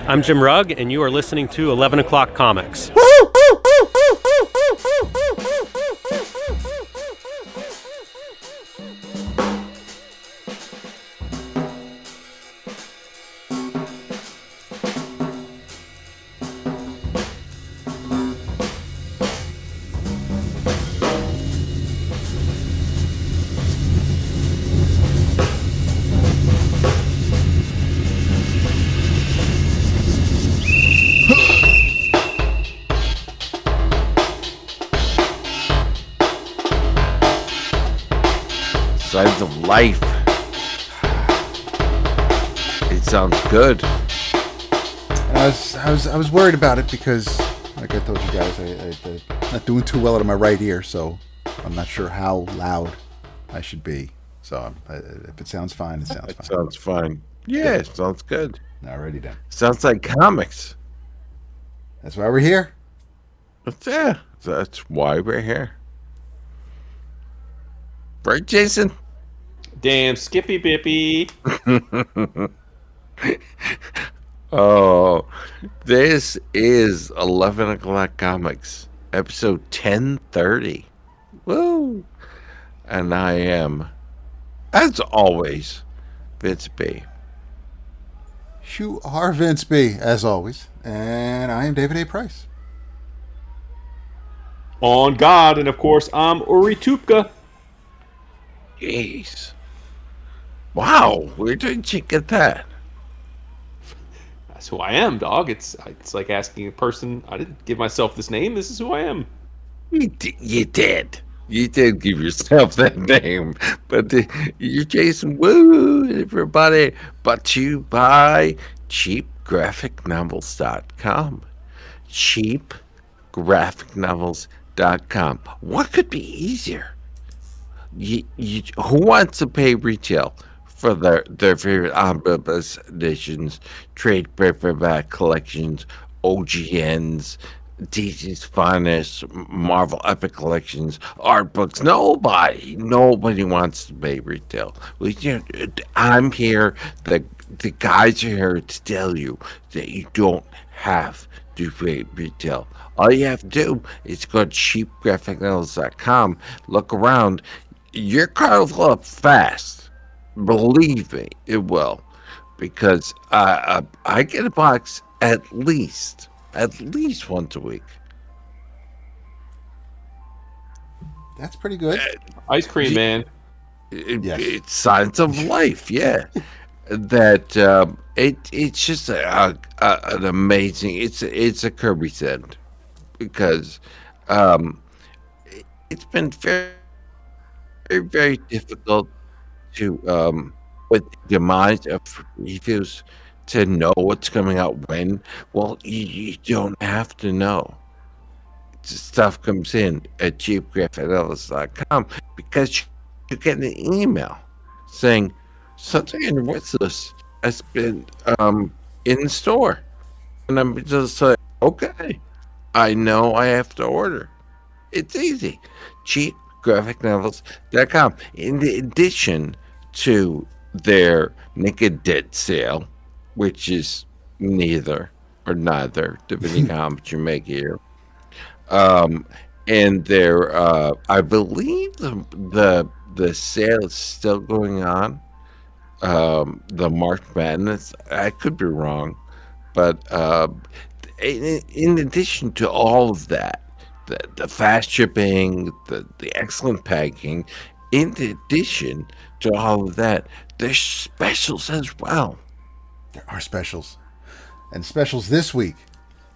I'm Jim Rugg, and you are listening to 11 O'Clock Comics. Signs of life. It sounds good. I was worried about it because, like I told you guys, I'm not doing too well out of my right ear, so I'm not sure how loud I should be. So if it sounds fine, it sounds fine. Sounds fine. Yeah, it sounds good. Alrighty then. Sounds like comics. That's why we're here. Yeah, that's why we're here. Right, Jason? Damn Skippy Bippy. Oh, this is 11 O'Clock Comics, episode 1030. Woo! And I am, as always, Vince B. You are Vince B, as always. And I am David A. Price. On God, and of course, I'm Uri Tupka. Jeez. Wow, where did you get that? That's who I am, dog. It's like asking a person, I didn't give myself this name, this is who I am. You did. You did give yourself that name. But you're Jason Woo, everybody. Brought to you by cheapgraphicnovels.com. Cheapgraphicnovels.com. What could be easier? Who wants to pay retail for their favorite omnibus editions, trade paperback collections, OGNs, DC's finest, Marvel Epic collections, art books? Nobody wants to pay retail. I'm here. The guys are here to tell you that you don't have to pay retail. All you have to do is go to cheapgraphicnovels.com, look around. Your car will fill up fast. Believe me, it will, because I get a box at least once a week. That's pretty good. Ice cream, man. Yes. It's signs of life, yeah. That it's just an amazing. It's a Kirby send, because it's been very, very difficult to with the demise of reviews to know what's coming out when. Well, you don't have to know. Stuff comes in at cheapgraphicnovels.com because you get an email saying something in your wish list has been in the store, and I'm just like, okay, I know I have to order. It's easy. Cheapgraphicnovels.com. In addition to their Naked Dead sale, which is neither, depending on how much you make here. And their, I believe the sale is still going on. The March Madness, I could be wrong, but in addition to all of that, the fast shipping, the excellent packing, in addition to all of that, there's specials as well. There are specials. And specials this week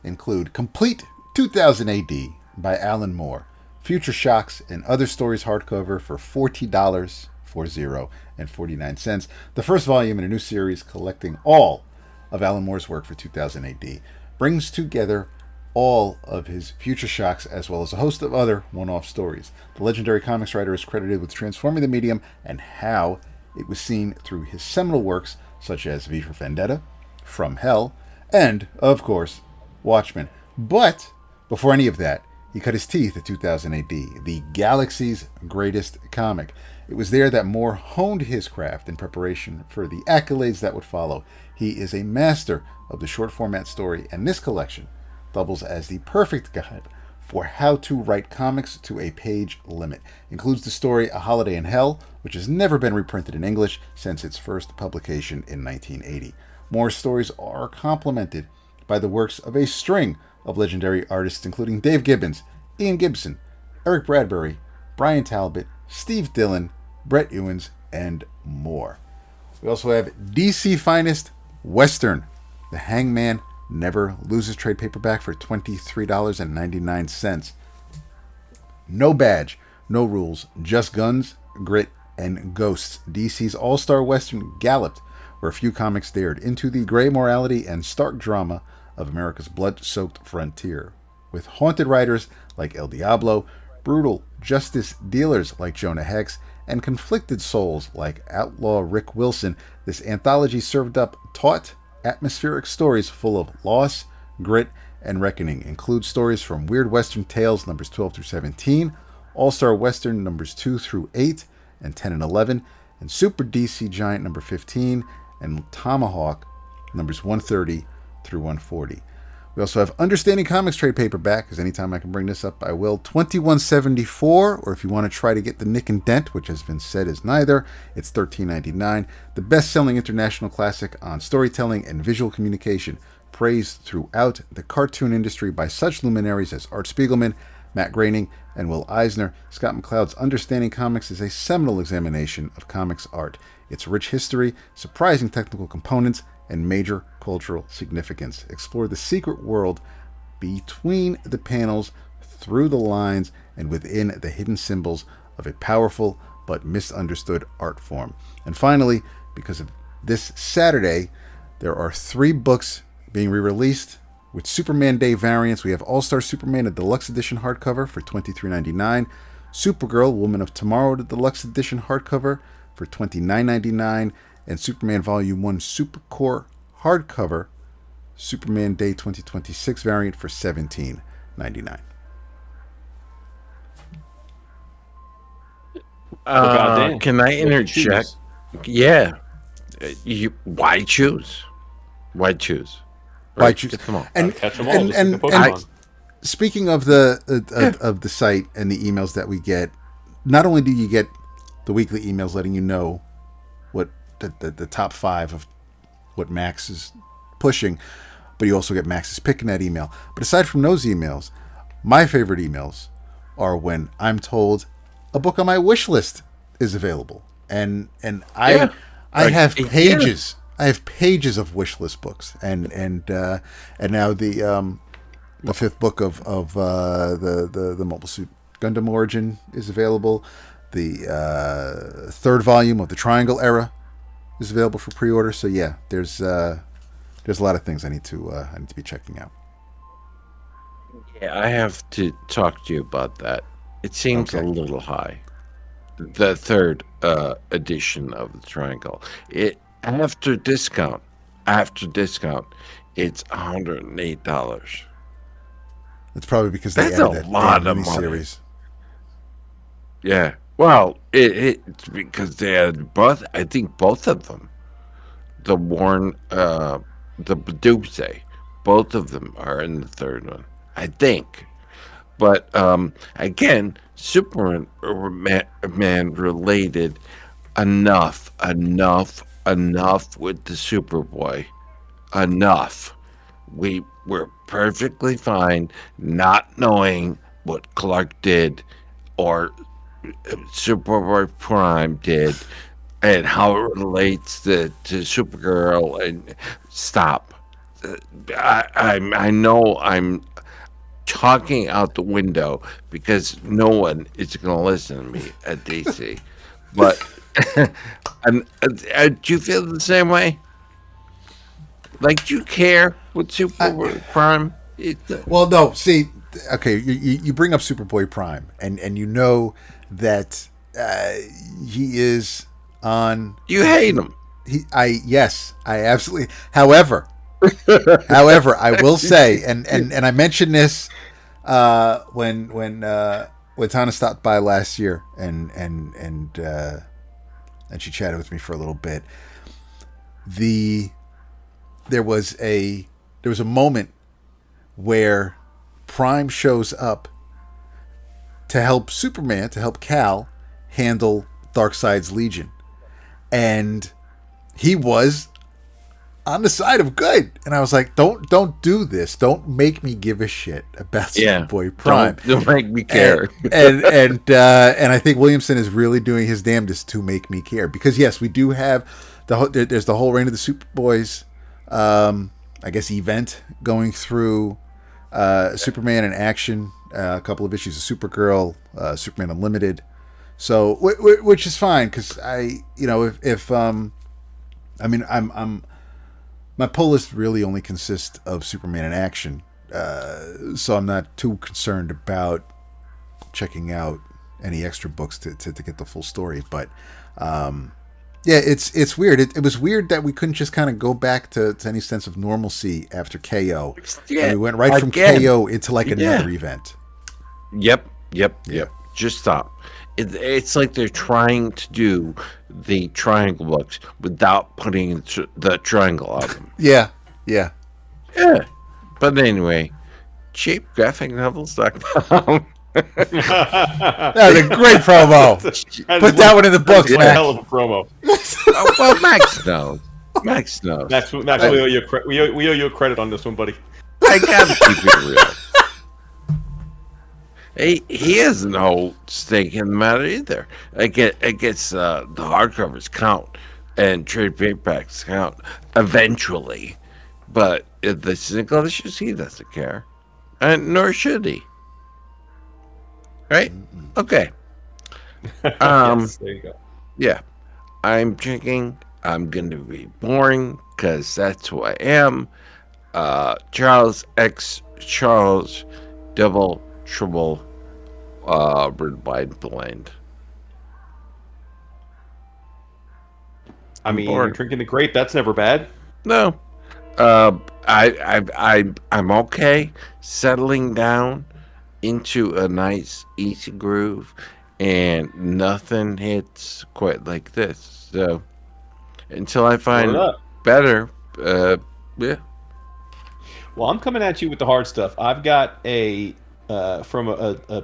include Complete 2000 AD by Alan Moore, Future Shocks and Other Stories hardcover for $40.49. The first volume in a new series collecting all of Alan Moore's work for 2000 AD brings together all of his Future Shocks as well as a host of other one-off stories. The legendary comics writer is credited with transforming the medium and how it was seen through his seminal works such as V for Vendetta, From Hell, and, of course, Watchmen. But before any of that, he cut his teeth at 2000 AD, the galaxy's greatest comic. It was there that Moore honed his craft in preparation for the accolades that would follow. He is a master of the short format story, and this collection doubles as the perfect guide for how to write comics to a page limit. Includes the story A Holiday in Hell, which has never been reprinted in English since its first publication in 1980. Moore's stories are complemented by the works of a string of legendary artists, including Dave Gibbons, Ian Gibson, Eric Bradbury, Brian Talbot, Steve Dillon, Brett Ewins, and more. We also have DC Finest Western, The Hangman Never Loses trade paperback for $23.99. No badge, no rules, just guns, grit, and ghosts. DC's all-star Western galloped where few comics dared into the gray morality and stark drama of America's blood-soaked frontier. With haunted writers like El Diablo, brutal justice dealers like Jonah Hex, and conflicted souls like outlaw Rick Wilson, this anthology served up taut, atmospheric stories full of loss, grit, and reckoning. Includes stories from Weird Western Tales numbers 12 through 17, All-Star Western numbers 2 through 8, and 10 and 11, and Super DC Giant number 15, and Tomahawk numbers 130 through 140. We also have Understanding Comics trade paperback, because anytime I can bring this up, I will. 2174, or if you want to try to get the Nick and Dent, which has been said is neither, it's $13.99. The best-selling international classic on storytelling and visual communication, praised throughout the cartoon industry by such luminaries as Art Spiegelman, Matt Groening, and Will Eisner. Scott McCloud's Understanding Comics is a seminal examination of comics art, its rich history, surprising technical components, and major cultural significance. Explore the secret world between the panels, through the lines, and within the hidden symbols of a powerful but misunderstood art form. And finally, because of this Saturday, there are 3 books being re-released with Superman Day variants. We have All-Star Superman, a deluxe edition hardcover for $23.99. Supergirl, Woman of Tomorrow, the deluxe edition hardcover for $29.99. And Superman Volume 1 Supercore hardcover, Superman Day 2026 variant for $17.99. Can I interject? Yeah. Why choose? Why choose? Why choose? Come on. And catch them all. And Pokemon. Speaking of of the site and the emails that we get, not only do you get the weekly emails letting you know what the top 5 of what Max is pushing, but you also get Max's pick in that email. But aside from those emails, my favorite emails are when I'm told a book on my wish list is available, and I have pages. Yeah. I have pages of wish list books, and now the 5th book of the Mobile Suit Gundam Origin is available. The 3rd volume of the Triangle Era is available for pre-order. So yeah, there's a lot of things I need to be checking out. Yeah, I have to talk to you about that. It seems a little high. The 3rd edition of the Triangle. It after discount, it's $108. That's probably because they That's added a lot of money. Series. Yeah. Well, it's because they had both. I think both of them, the Warren, the Doomsday, both of them are in the 3rd one, I think. But again, Superman man related enough with the Superboy, enough. We were perfectly fine not knowing what Clark did or Superboy Prime did and how it relates to Supergirl. And stop. I know I'm talking out the window because no one is going to listen to me at DC. But do you feel the same way? Like, do you care with Superboy Prime? Well, no. See, okay, you bring up Superboy Prime, and you know that he is on. You hate him. Yes, I absolutely. However, I will say, and I mentioned this when Tana stopped by last year, and she chatted with me for a little bit. There was a moment where Prime shows up to help Superman, to help Kal handle Darkseid's Legion, and he was on the side of good. And I was like, don't do this. Don't make me give a shit about Superboy Prime. Don't make me care. And I think Williamson is really doing his damnedest to make me care, because yes, we do have there's the whole Reign of the Superboys, I guess, event going through Superman in Action, a couple of issues of Supergirl, Superman Unlimited. So which is fine, because my pull list really only consists of Superman in Action, so I'm not too concerned about checking out any extra books to get the full story. But yeah, it's weird. It was weird that we couldn't just kind of go back to any sense of normalcy after KO. Yeah, and we went right from KO into like another event. Yep. Just stop. It's like they're trying to do the triangle books without putting the triangle on them. Yeah. But anyway, cheapgraphicnovels.com. That was a great promo. Put that one in the books, Max. Max. Hell of a promo. Well, Max knows. Max, we owe you a credit on this one, buddy. I gotta keep it real. He has no stake in the matter either. I guess the hardcovers count and trade paperbacks count eventually, but if the single issues, he doesn't care, and nor should he. Right? Okay. Yes, there you go. Yeah, I'm drinking. I'm gonna be boring because that's who I am. Charles X Charles Double Triple Red Wine Blend. I mean, you're drinking the grape. That's never bad. No, I'm okay. Settling down into a nice easy groove, and nothing hits quite like this. So until I find better, yeah. Well, I'm coming at you with the hard stuff. I've got from a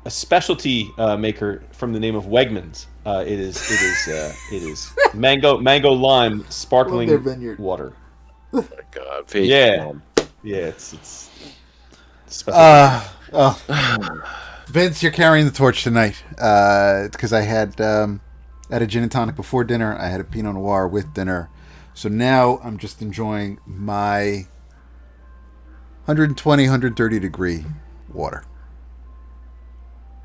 specialty maker from the name of Wegmans. It is mango lime sparkling water. Oh my God! Yeah, it's special. Vince, you're carrying the torch tonight, because I had a gin and tonic before dinner. I had a Pinot Noir with dinner, so now I'm just enjoying my 120, 130 degree water.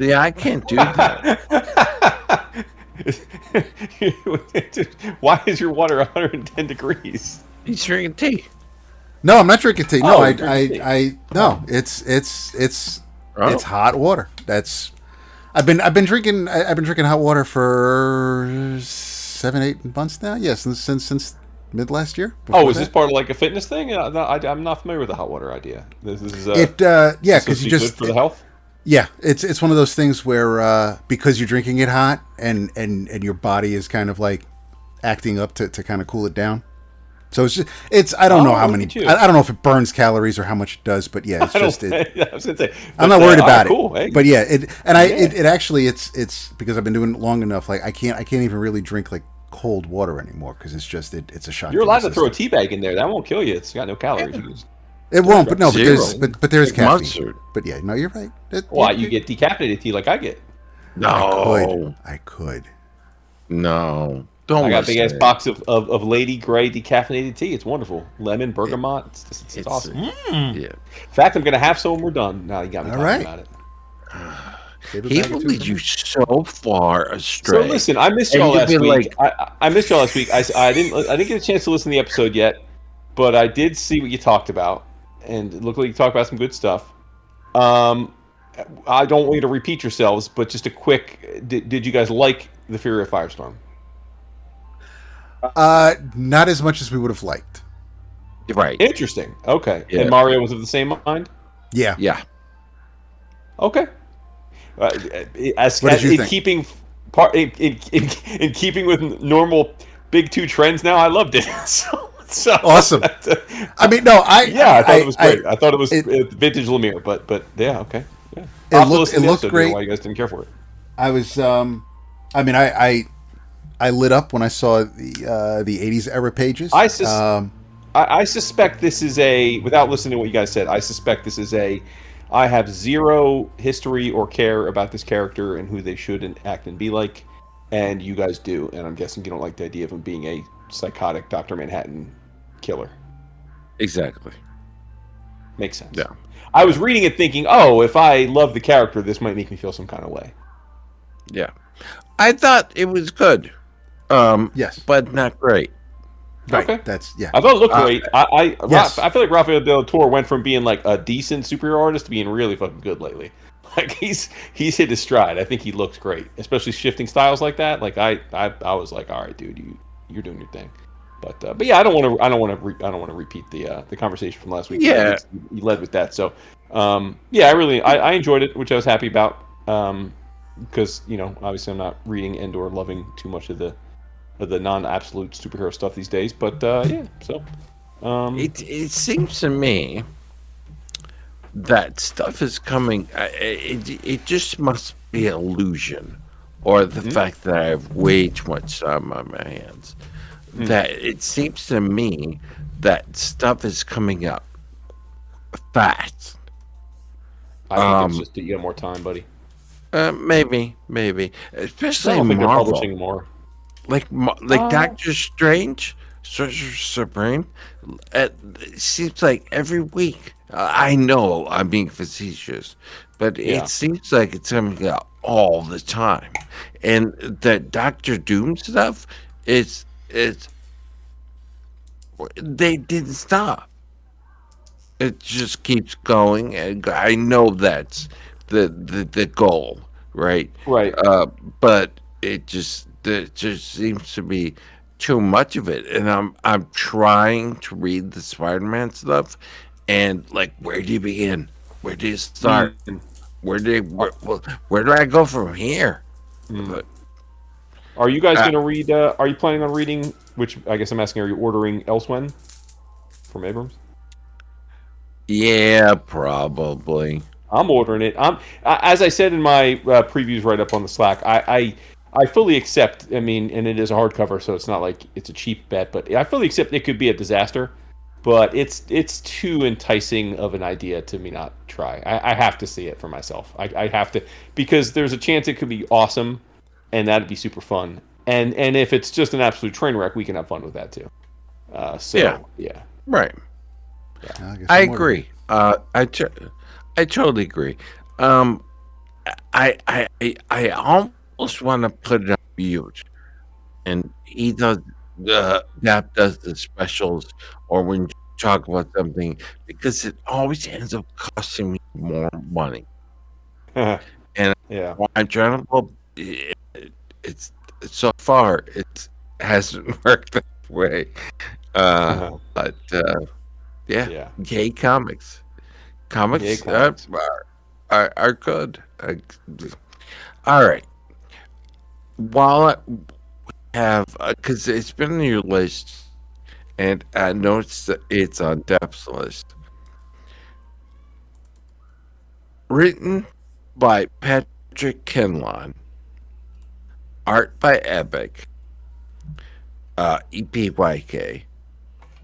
Yeah, I can't do that. Why is your water 110 degrees? He's drinking tea. No, I'm not drinking tea. No, Oh. it's hot water. I've been drinking hot water for 7-8 months now. Yes, since mid last year. Is this part of like a fitness thing? I'm not familiar with the hot water idea. This is because you just good for the health. Yeah, it's one of those things where because you're drinking it hot and your body is kind of like acting up to kind of cool it down. So it's I don't know how many. I don't know if it burns calories or how much it does, but yeah, it's just it. I was gonna say, I'm not worried about it. Cool, hey. But yeah, it actually it's because I've been doing it long enough. Like I can't even really drink like cold water anymore because it's just it's a shock. You're allowed to throw a tea bag in there. That won't kill you. It's got no calories. It won't, but no, but there's caffeine. Mustard. But yeah, no, you're right. You get decaffeinated tea like I get. No, I could. No, don't. I got a big ass box of Lady Grey decaffeinated tea. It's wonderful. Lemon, bergamot. It's awesome. Yeah. In fact, I'm gonna have some when we're done. Now you got me talking about it. He will lead you so far astray. So listen, I missed y'all last week. I missed y'all last week. I didn't get a chance to listen to the episode yet, but I did see what you talked about, and it looked like you talked about some good stuff. I don't want you to repeat yourselves, but just a quick: did you guys like the Fury of Firestorm? Not as much as we would have liked. Right. Interesting. Okay. Yeah. And Mario was of the same mind? Yeah. Yeah. Okay. What did you in think? keeping in keeping with normal big two trends. Now I loved it. So Awesome. I mean, no, yeah, I thought it was I great. I thought it was it vintage Lemire, but yeah, okay, yeah. it I'll have to looked listen to the episode. great. Why you guys didn't care for it? I was I mean, I lit up when I saw the '80s era pages. I suspect this is a, without listening to what you guys said, I suspect this is a, I have zero history or care about this character and who they should act and be like, and you guys do, and I'm guessing you don't like the idea of him being a psychotic Dr. Manhattan killer. Exactly. Makes sense. Yeah. I was reading it thinking, oh, if I love the character, this might make me feel some kind of way. Yeah. I thought it was good. Yes. But not great. Right. Okay. That's yeah. I thought it looked great. Yes. I feel like Rafael Del Toro went from being like a decent superhero artist to being really fucking good lately. Like he's hit his stride. I think he looks great, especially shifting styles like that. Like I was like, all right, dude, you're doing your thing. But yeah, I don't want to repeat the conversation from last week. Yeah. You led with that. So yeah, I enjoyed it, which I was happy about. Because obviously I'm not reading and or loving too much of the non-absolute superhero stuff these days. But yeah, so It seems to me that stuff is coming. It just must be illusion, or the fact that I have way too much time on my hands. That it seems to me that stuff is coming up fast. I think it's just that you have more time, buddy. Maybe, I especially don't think they're Marvel. publishing more. Like Doctor Strange, Sorcerer Supreme. It seems like every week. I know I'm being facetious, but Yeah. it seems like it's coming out all the time. And the Doctor Doom stuff, it's they didn't stop. It just keeps going, and I know that's the goal, right? Right. But it just seems to be too much of it, and I'm trying to read the Spider-Man stuff, and like, where do you begin? Where do you start? Where do I go from here? But, Are you guys going to read? Are you planning on reading? Which I guess I'm asking. Are you ordering Elsewhere from Abrams? yeah, probably. I'm ordering it. As I said in my previews right up on the Slack. I fully accept. I mean, and it is a hardcover, so it's not like it's a cheap bet. But I fully accept it could be a disaster. But it's too enticing of an idea to me not try. I have to see it for myself. I have to, because there's a chance it could be awesome, and that'd be super fun. And if it's just an absolute train wreck, we can have fun with that too. Yeah. Right. I guess I I'm agree. I totally agree. I almost want to put it on mute, and he does Nap does the specials, or when you talk about something, because it always ends up costing me more money. And Yeah. I'm trying to pull. It's so far it hasn't worked that way. But yeah, Yeah. gay comics. Comics, Gay comics. are good. All right. While I have, because it's been on your list, and I noticed that it's on Depth's list. Written by Patrick Kindlon, art by Epic, EPHK,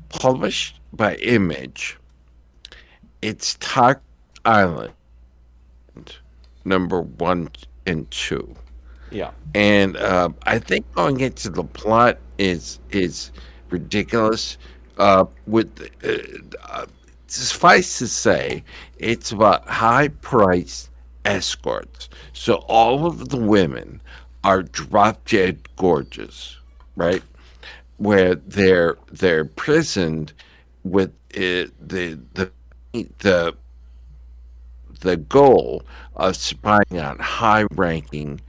published by Image. It's Tigress Island, number 1 and 2. Yeah. And I think going into the plot is ridiculous. Suffice to say, it's about high-priced escorts. So all of the women are drop-dead gorgeous, right? Where they're prisoned with the goal of spying on high-ranking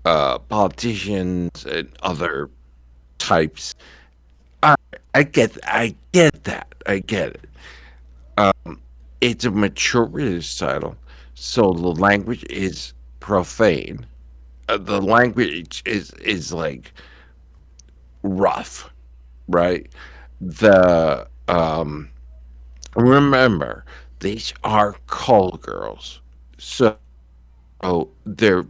politicians and other types. I get that. I get it. It's a mature British title, so the language is profane. The language is like rough, right? The remember these are call girls, so the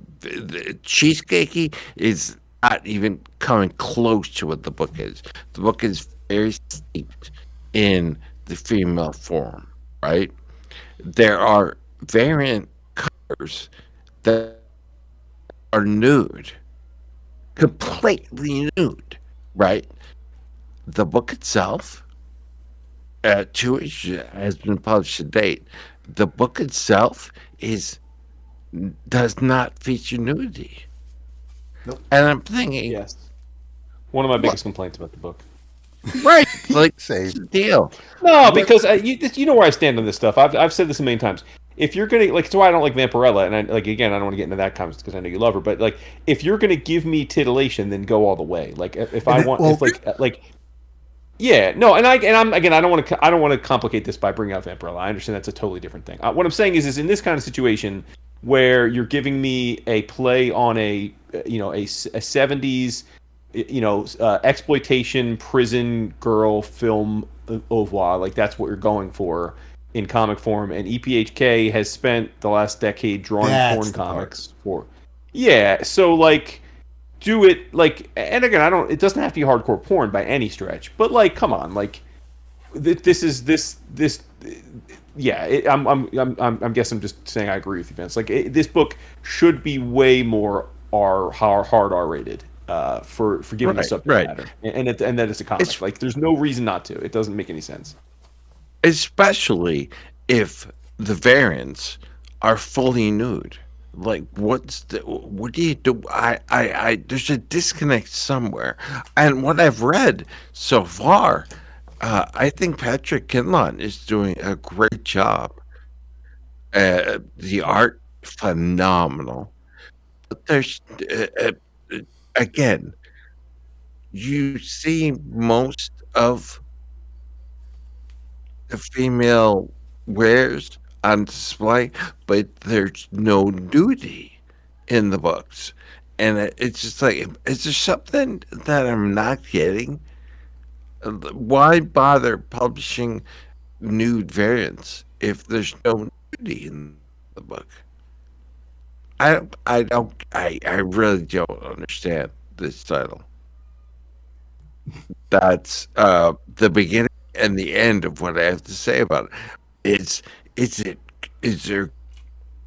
cheesecakey is not even coming close to what the book is. The book is very steeped in the female form, right? There are variant covers that are nude, completely nude, right? The book itself, two issues has been published to date. The book itself is does not feature nudity, Nope. and I'm thinking, Yes. One of my what? biggest complaints about the book. Right? Like, Same. what's the deal? No, because you know where I stand on this stuff. I've said this a million times. If you're gonna like, it's why I don't like Vampirella, and I like again, I don't want to get into that comments because I know you love her. But like, if you're gonna give me titillation, then go all the way. Like, if I want, well, if like, yeah, no, and I'm again, I don't want to complicate this by bringing out Vampirella. I understand that's a totally different thing. What I'm saying is in this kind of situation where you're giving me a play on a 70s exploitation prison girl film au revoir, like that's what you're going for in comic form, and EPHK has spent the last decade drawing That's porn the part. comics for so like do it like, and again, I don't, it doesn't have to be hardcore porn by any stretch, but like come on, like this yeah, I guess I'm just saying I agree with you, Vince. Like this book should be way more hard R rated for giving the Right, subject right. matter, and that it's a comic. It's Like there's no reason not to. It doesn't make any sense. especially if the variants are fully nude. Like, what do you do? There's a disconnect somewhere. And what I've read so far, I think Patrick Kindlon is doing a great job. The art, phenomenal. But there's, again, you see most of the female wares on display, but there's no nudity in the books. And it's just like, is there something that I'm not getting? Why bother publishing nude variants if there's no nudity in the book? I really don't understand this title. That's the beginning and the end of what I have to say about it. Is there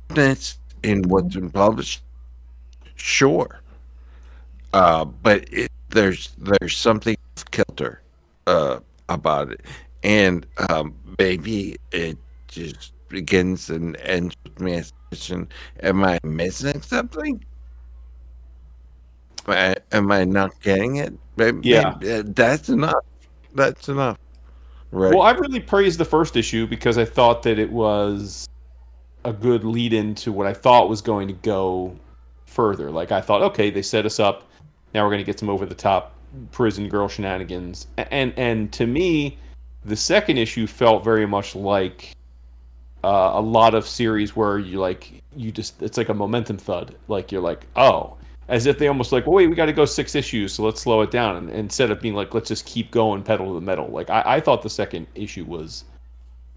goodness in what's been published? Sure, but there's something off kilter about it, and maybe it just begins and ends with me as a question: am I missing something? Am I not getting it? Yeah. Maybe, that's enough. That's enough. Right. Well, I really praised the first issue because I thought that it was a good lead into what I thought was going to go further. Like I thought, okay, they set us up. Now we're going to get some over the top prison girl shenanigans. And to me, the second issue felt very much like a lot of series where you just it's like a momentum thud. Like you're like, oh, as if they almost like, well, wait, we got to go 6 issues, so let's slow it down. And instead of being like, let's just keep going, pedal to the metal. Like I thought the second issue was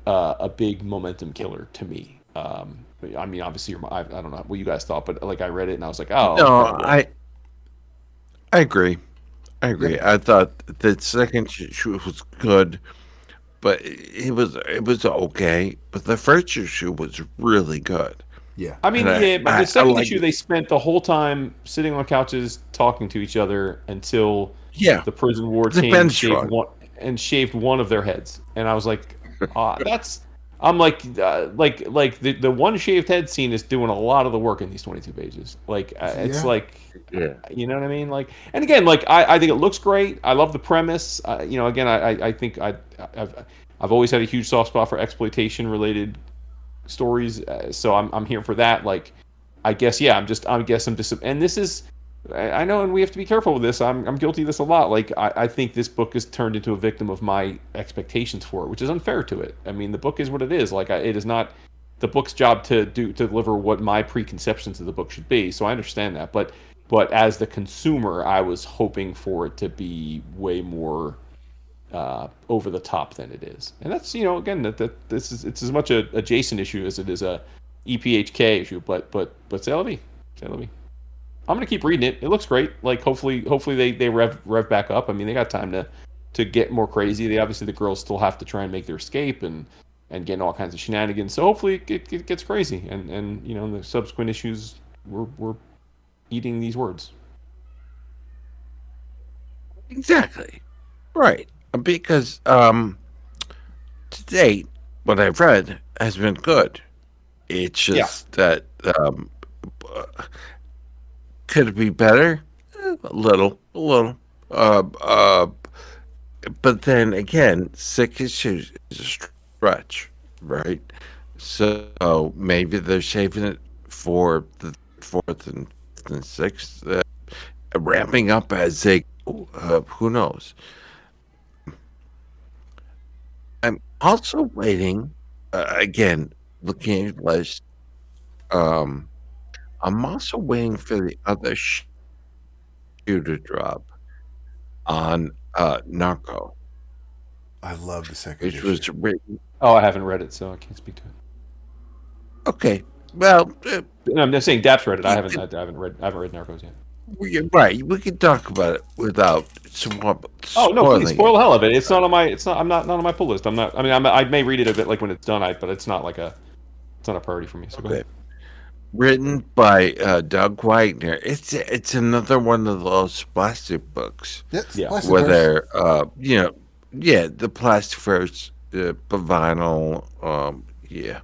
a big momentum killer to me. I mean, obviously, I don't know what you guys thought, but like I read it and I was like, oh, No, okay, well, I agree. I agree. Yep. I thought the second issue was good, but it was okay. But the first issue was really good. Yeah. I mean, And yeah, but the second like issue it. they spent the whole time sitting on couches talking to each other until Yeah, the prison war the team bench shaved strong. shaved one of their heads, and I was like, that's. I'm like the one shaved head scene is doing a lot of the work in these 22 pages. Like it's Yeah. like, Yeah. you know what I mean? Like, and again, like I think it looks great. I love the premise. Again, I think I've always had a huge soft spot for exploitation related stories, so I'm here for that. Like, I guess yeah, I'm and this is, I know, and we have to be careful with this. I'm guilty of this a lot. Like I think this book is turned into a victim of my expectations for it, which is unfair to it. I mean, the book is what it is. Like it is not the book's job to deliver what my preconceptions of the book should be. So I understand that, but as the consumer, I was hoping for it to be way more over the top than it is. And that's, again, that this is, it's as much a Jason issue as it is a EPHK issue. But c'est la vie. C'est la vie. I'm gonna keep reading it. It looks great. Like hopefully they rev back up. I mean, they got time to get more crazy. They obviously, the girls still have to try and make their escape and get in all kinds of shenanigans. So hopefully it gets crazy. And the subsequent issues, we're eating these words. Exactly. Right. Because to date, what I've read has been good. It's just that could it be better? A little, a little. Uh, uh, but then again, 6 issues is a stretch, right? So maybe they're saving it for the fourth and fifth and sixth, ramping up as they go. Who knows? I'm also waiting. Again, looking at the list. Um, I'm also waiting for the other shoe to drop on Narco, I love the second which issue. was written. Oh, I haven't read it, so I can't speak to it. Okay, well, No, I'm just saying Dap's read it. I you haven't. could, I haven't read Narcos yet. right. We can talk about it without Oh no, please spoiling spoil it. the hell of it. It's not on my. It's not. I'm not on my pull list. I'm not. I mean, I may read it a bit like when it's done. But it's not like a. It's not a priority for me. So go Okay. ahead. Written by Doug Wagner. It's another one of those plastic books Yes, Yeah. plastic where verse. they're yeah, the plastic first, vinyl, yeah.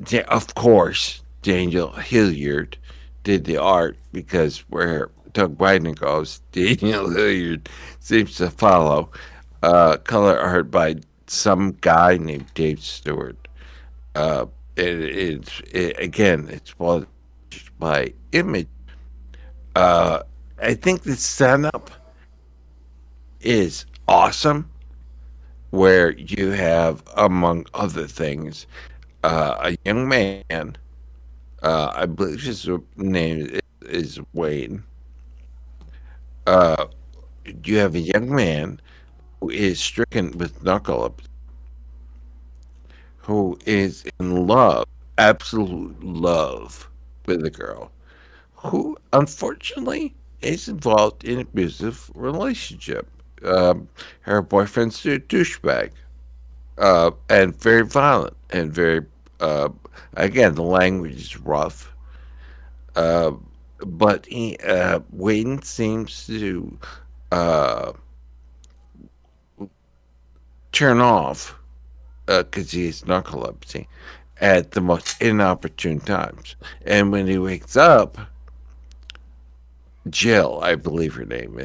Yeah, of course, Daniel Hillyard did the art because where Doug Wagner goes, Daniel Hillyard seems to follow. Color art by some guy named Dave Stewart. Uh, again, it's published by Image. Uh, I think the setup is awesome, where you have, among other things, a young man. I believe his name is Wayne. Uh, you have a young man who is stricken with narcolepsy, who is in love, absolute love, with a girl who, unfortunately, is involved in an abusive relationship. Her boyfriend's a douchebag, and very violent, and very, uh, again, the language is rough. Uh, but Wayne seems to uh, turn off because he has narcolepsy at the most inopportune times. And when he wakes up, Jill, I believe her name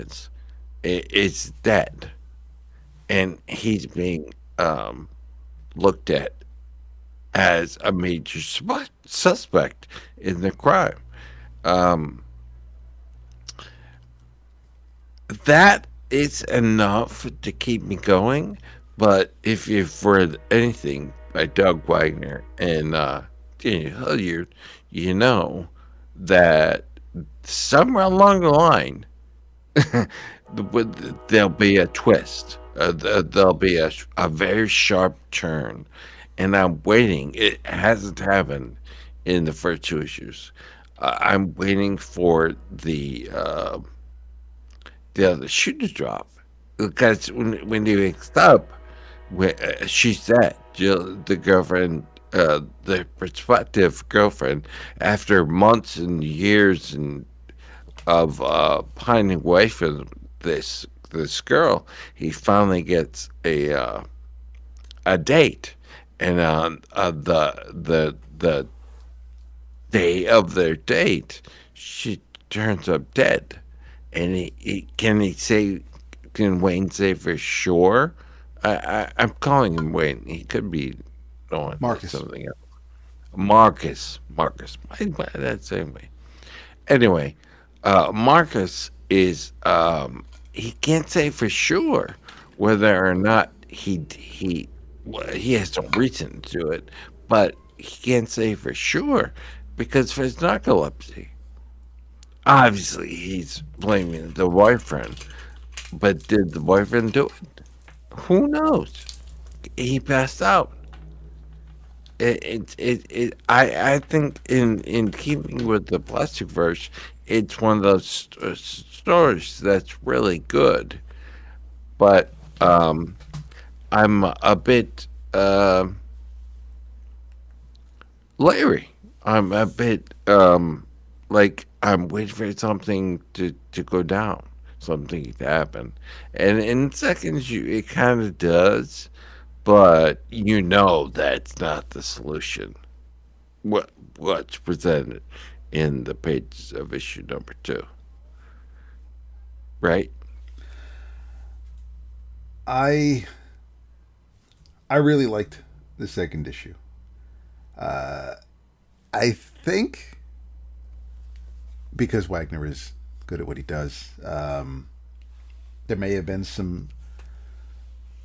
is dead, and he's being looked at as a major suspect in the crime. Um, that is enough to keep me going. But if you've read anything by Doug Wagner and Daniel Hilliard, you know that somewhere along the line, there'll be a twist. There'll be a very sharp turn. And I'm waiting. It hasn't happened in the first 2 issues. I'm waiting for the other shoe to drop because when he wakes up, she's dead. Jill, the girlfriend, the prospective girlfriend, after months and years of pining away from this girl, he finally gets a date, and on the day of their date, she turns up dead. And can Wayne say for sure? I'm calling him Wayne. He could be going Marcus. something else. Marcus. Why that same way? Anyway, Marcus is he can't say for sure whether or not he well, he has some reason to do it, but he can't say for sure because of his narcolepsy. Obviously, he's blaming the boyfriend, but did the boyfriend do it? Who knows? He passed out. I think in keeping with the plastic verse, it's one of those stories that's really good. But I'm a bit leery. I'm a bit like I'm waiting for something to go down, something to happen, and in seconds it kind of does, but that's not the solution. What's presented in the pages of issue number 2, right? I I really liked the second issue. I think because Wagner is good at what he does, there may have been some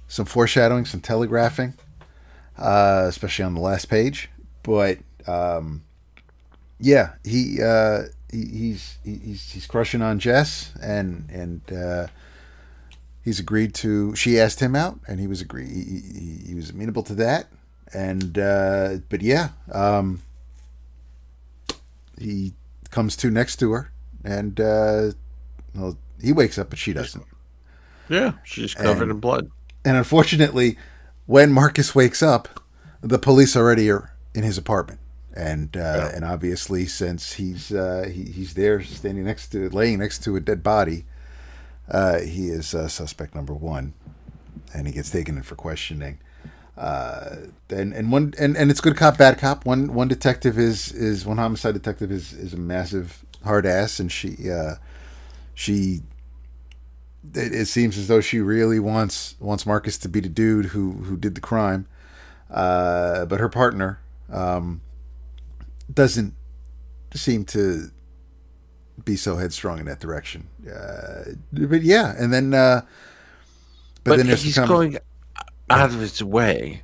foreshadowing, some telegraphing, especially on the last page. But yeah, he's crushing on Jess, and he's agreed to. She asked him out, and he was agree. He was amenable to that, and but yeah, he comes to next to her, and well, he wakes up, but she doesn't. Yeah, she's covered in blood. And unfortunately, when Marcus wakes up, the police already are in his apartment, and obviously since he's there standing laying next to a dead body, he is suspect number one, and he gets taken in for questioning. And it's good cop bad cop. One detective is one homicide detective is a massive hard ass, and she it seems as though she really wants Marcus to be the dude who did the crime, but her partner doesn't seem to be so headstrong in that direction. But yeah, and then But then there's he's some going out of his way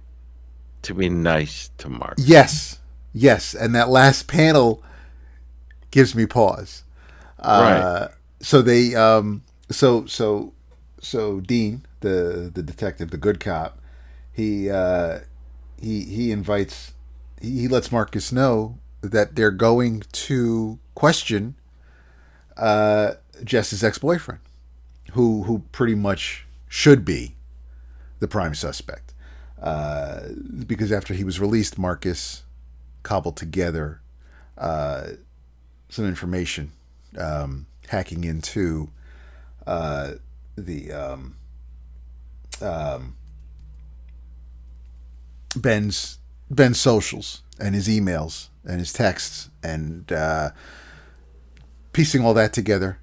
to be nice to Mark. yes, and that last panel gives me pause. Right. So they so Dean, the detective, the good cop, he invites, he lets Marcus know that they're going to question Jess's ex-boyfriend, who pretty much should be the prime suspect, because after he was released, Marcus cobbled together some information, hacking into the Ben's socials and his emails and his texts, and piecing all that together,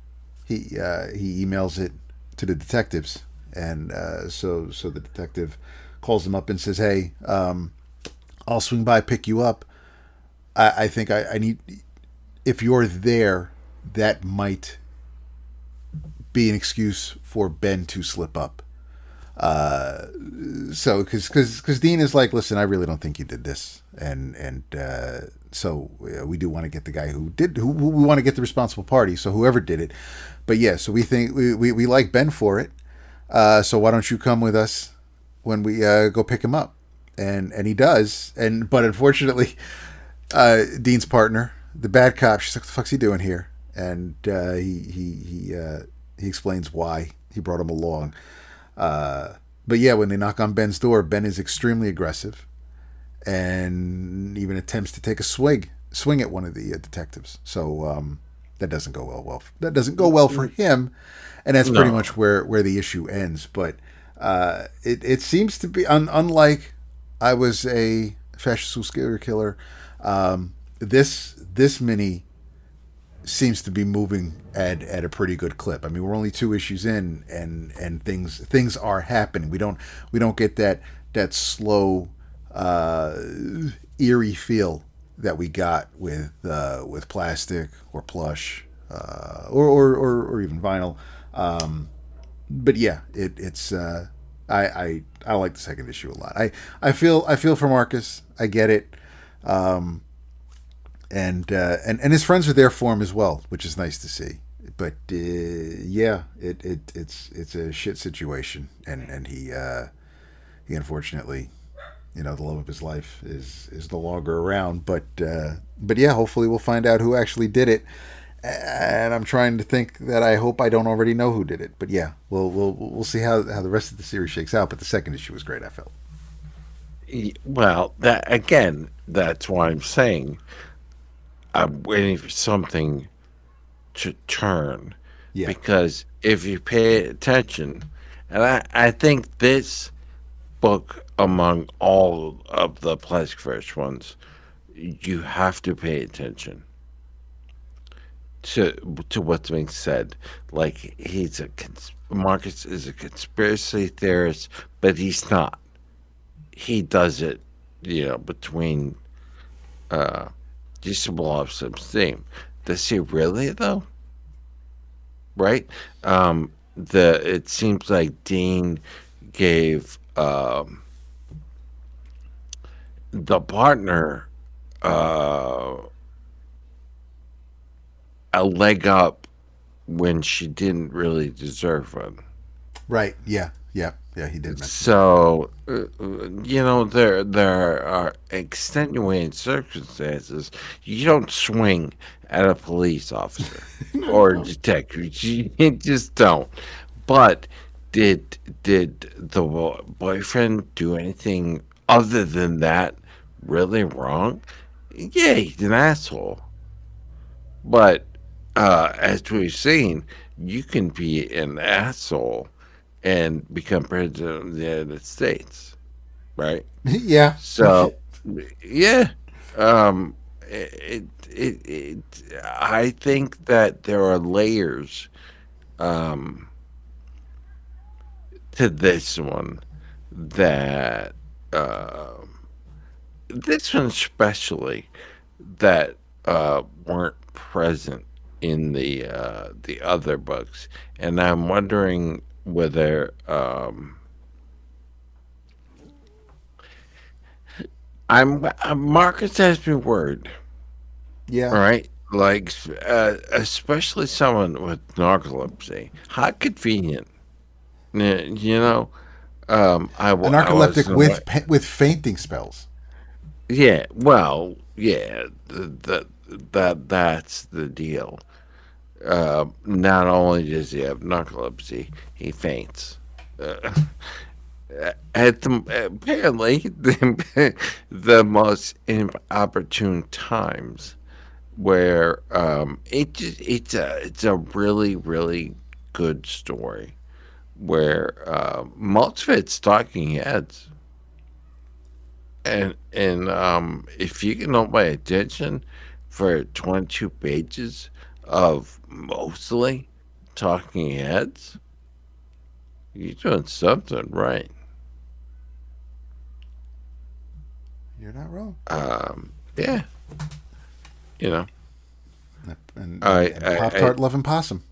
he emails it to the detectives, and so the detective calls him up and says, "Hey, I'll swing by, pick you up. I think I need, if you're there, that might be an excuse for Ben to slip up." So because Dean is like, "Listen, I really don't think you did this," and so we do want to get the guy who we want to get the responsible party, so whoever did it. But yeah, so we think we like Ben for it. So why don't you come with us when we go pick him up? And he does. But unfortunately, Dean's partner, the bad cop, she's like, "What the fuck's he doing here?" And he explains why he brought him along. But yeah, when they knock on Ben's door, Ben is extremely aggressive, and even attempts to take a swing at one of the detectives. So that doesn't go well. That doesn't go well for him, and that's pretty much where the issue ends. But it seems to be unlike I Was a Fascist Serial Killer. This mini seems to be moving at a pretty good clip. I mean, we're only 2 issues in, and things are happening. We don't get that slow, eerie feel that we got with plastic or plush, or even vinyl. But yeah, it's I like the second issue a lot. I feel for Marcus. I get it. And his friends are there for him as well, which is nice to see. But yeah, it's a shit situation, and he unfortunately, the love of his life is no longer around. But yeah, hopefully we'll find out who actually did it. And I'm trying to think that I hope I don't already know who did it. But yeah, we'll see how the rest of the series shakes out. But the second issue was great, I felt. Well, that's why I'm saying I'm waiting for something to turn. Yeah. Because if you pay attention, and I think this book, among all of the plastic fish ones, you have to pay attention to what's being said. Like Marcus is a conspiracy theorist, but he's not. He does it, between just to blow off some steam. Does he really though? Right? It seems like Dean gave the partner a leg up when she didn't really deserve one. Right. Yeah. Yeah. Yeah. He did mention. So there are extenuating circumstances. You don't swing at a police officer or a detective. You just don't. But did the boyfriend do anything other than that really wrong? Yeah, he's an asshole. But as we've seen, you can be an asshole and become president of the United States, right? Yeah. So, yeah, I think that there are layers to this one that this one especially that weren't present in the other books, and I'm wondering whether I'm Marcus has me worried. Yeah. Right, like especially someone with narcolepsy. How convenient, I A I was narcoleptic with fainting spells. yeah. Well, yeah. That's the deal. Not only does he have narcolepsy, he faints. Uh, apparently the most inopportune times where it's a really really good story where most of it's talking heads and if you can hold my attention for 22 pages of mostly talking heads, you're doing something right. You're not wrong. Yeah, you know. And I Pop Tart loving possum.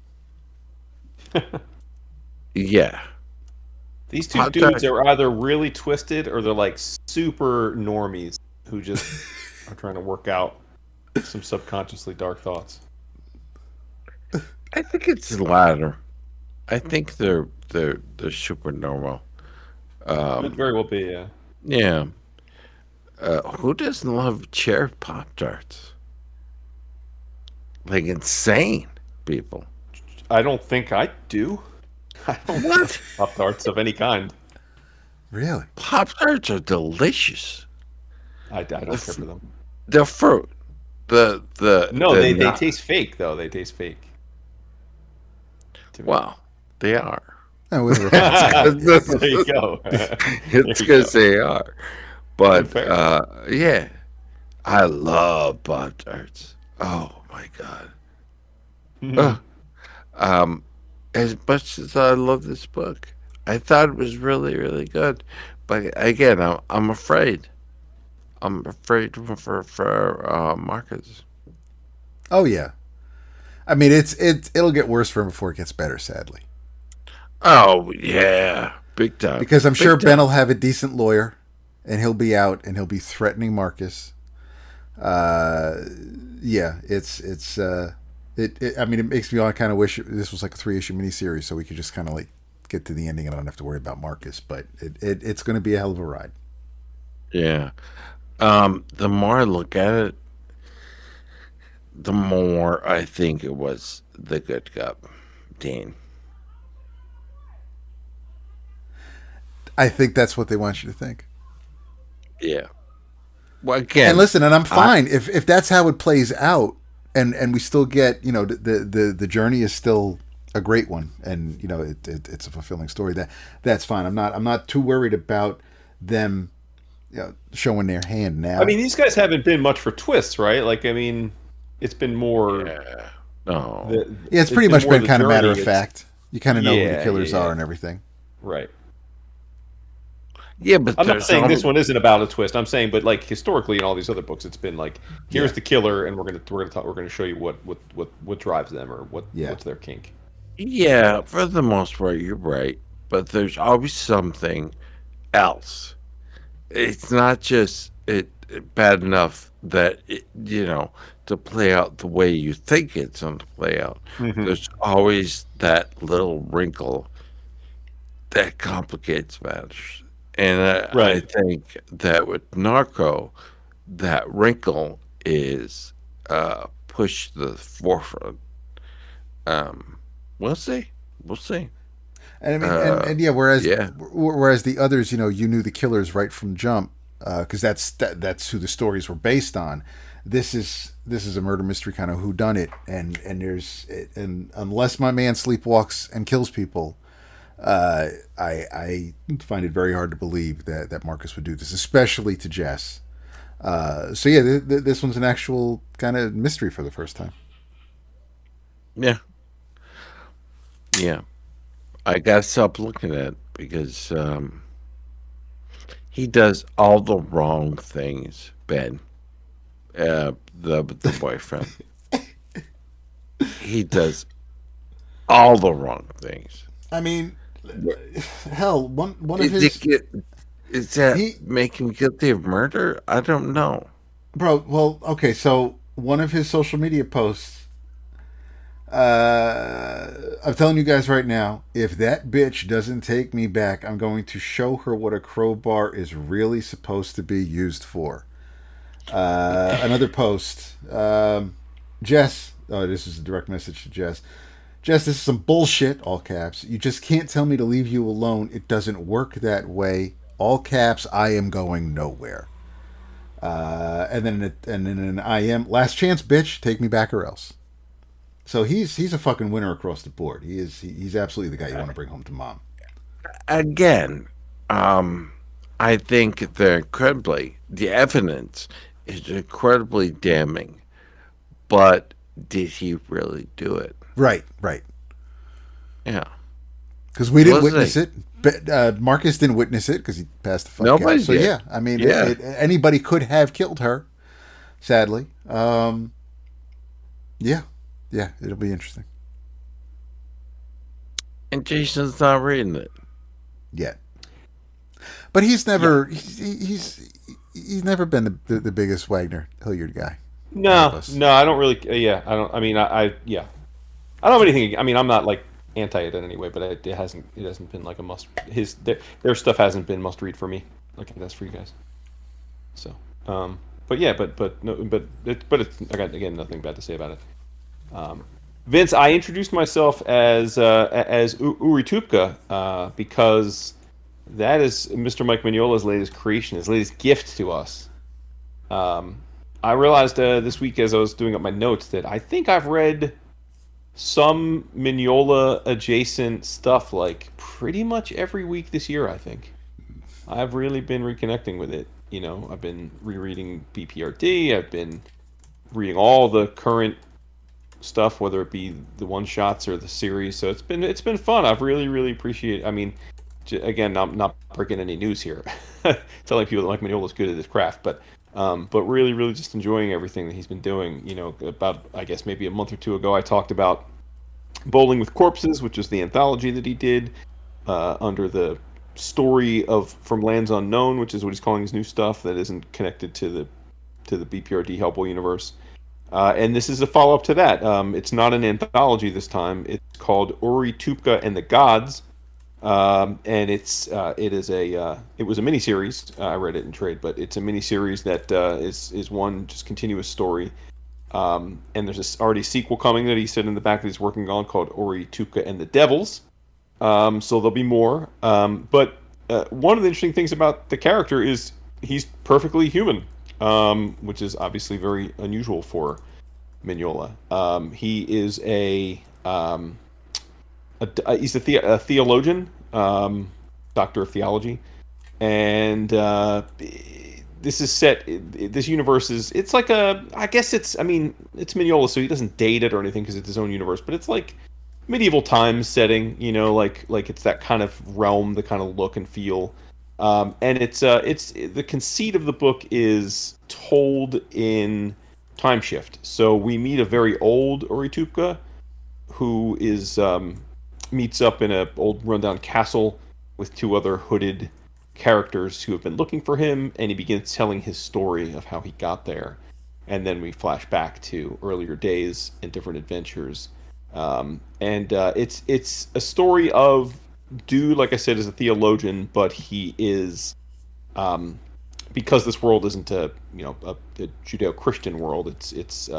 yeah. These two Hot dudes dog. are either really twisted or they're like super normies who just are trying to work out some subconsciously dark thoughts. I think it's the latter. I think they're super normal. Could very well be, yeah. Yeah. Who doesn't love cherry Pop Tarts? Like insane people. I don't think I do. I don't What? like Pop Tarts of any kind. Really? Pop Tarts are delicious. I don't care for them. The fruit. No, they nut. taste fake though. They taste fake. To me. Well, they are. Oh, with There you go. It's There you because go. they are. But Fair. yeah, I love Pop Tarts. Oh my god. Ugh. As much as I love this book, I thought it was really really good. But again, I'm afraid. I'm afraid for Marcus. Oh yeah. I mean, it'll get worse for him before it gets better, sadly. Oh yeah, big time. Because I'm Big sure time. Ben will have a decent lawyer, and he'll be out and he'll be threatening Marcus. Yeah, I mean, it makes me all kind of wish this was like a 3-issue miniseries, so we could just kind of like get to the ending and I don't have to worry about Marcus. But it's going to be a hell of a ride. Yeah. The more I look at it, the more I think it was the good cup, Dean. I think that's what they want you to think. Yeah. Well, And again, listen, and I'm I fine if that's how it plays out, and we still get, the journey is still a great one, and it's a fulfilling story. That's fine. I'm not too worried about them, showing their hand I now. mean, these guys haven't been much for twists, right? Like, I mean, it's been more yeah. No. the Yeah, it's it's pretty been much more been the kind of matter journey. of It's fact. You kind of know who the yeah, yeah, killers yeah. are and everything. Right. Yeah, but I'm not there's saying this some. one isn't about a twist. I'm saying, but like historically in all these other books, it's been like, here's Yeah, the killer, and we're gonna show you what drives them or yeah, what's their kink. Yeah, for the most part, you're right. But there's always something else. It's not just bad enough that to play out the way you think it's going to play out. Hmm. There's always that little wrinkle that complicates matters, and I Right. think that with Narco, that wrinkle is pushed to the forefront. Um, we'll see. We'll see. and I mean, and Uh, and yeah. yeah, Whereas the others, you knew the killers right from jump, because that's who the stories were based on. This is a murder mystery kind of who done it, and unless my man sleepwalks and kills people, I find it very hard to believe that Marcus would do this, especially to Jess. So yeah, this one's an actual kind of mystery for the first time. yeah, yeah. I gotta stop looking at it because he does all the wrong things. Ben, the boyfriend, he does all the wrong things. I mean, hell, one of Is it his get? Is that he make him guilty of murder? I don't know. bro. Well, okay, so one of his social media posts. I'm telling you guys right now, if that bitch doesn't take me back, I'm going to show her what a crowbar is really supposed to be used for. Another post. Jess. Oh, this is a direct message to Jess. Jess, this is some bullshit, all caps. You just can't tell me to leave you alone. It doesn't work that way. All caps, I am going nowhere. And then an I am last chance, bitch. Take me back or else. So he's a fucking winner across the board. He's absolutely the guy you want to bring home to mom. Again, I think the evidence is incredibly damning. But did he really do it? Right, right. Yeah. Because we didn't Was witness he? it. But Marcus didn't witness it because he passed the fuck out. Nobody So did. yeah, I mean, Yeah. anybody could have killed her. Sadly, yeah, yeah, it'll be interesting. And Jason's not reading it. Yeah, but he's Yeah. never he's never been the biggest Wagner Hilliard guy out of No, us. no, I don't really. Yeah, I don't. I mean, yeah, I don't have anything. I mean, I'm not like anti it in any way, but it hasn't been like a must. Their stuff hasn't been must read for me. Like that's for you guys. So, but yeah, but no, but it's I got again nothing bad to say about it. Um, Vince, I introduced myself as Uri Tupka because that is Mr. Mike Mignola's latest creation, his latest gift to us. Um, I realized this week as I was doing up my notes that I think I've read some Mignola adjacent stuff like pretty much every week this year. I think I've really been reconnecting with it. I've been rereading BPRD. I've been reading all the current stuff, whether it be the one shots or the series. So it's been fun. I've really appreciate. I mean, again, I'm not breaking any news here, telling people that Mike Mignola's good at his craft, but really just enjoying everything that he's been doing. About I guess maybe a month or two ago, I talked about Bowling with Corpses, which is the anthology that he did under the story of From Lands Unknown, which is what he's calling his new stuff that isn't connected to to the BPRD Hellboy universe. And this is a follow-up to that. It's not an anthology this time. It's called Uri Tupka and the Gods. And it was a miniseries. I read it in trade, but it's a miniseries that is one just continuous story. And there's already a sequel coming that he said in the back that he's working on called Uri Tupka and the Devils. So there'll be more. But one of the interesting things about the character is he's perfectly human, which is obviously very unusual for Mignola. He is he's a theologian, doctor of theology, and this is set. This universe it's like I guess it's Mignola, so he doesn't date it or anything because it's his own universe, but it's like medieval times setting, like it's that kind of realm, the kind of look and feel. And it's the conceit of the book is told in time shift. So we meet a very old Uri Tupka who is meets up in an old rundown castle with two other hooded characters who have been looking for him, and he begins telling his story of how he got there. And then we flash back to earlier days and different adventures. It's a story of dude, like I said, is a theologian, but he is because this world isn't a Judeo-Christian world. It's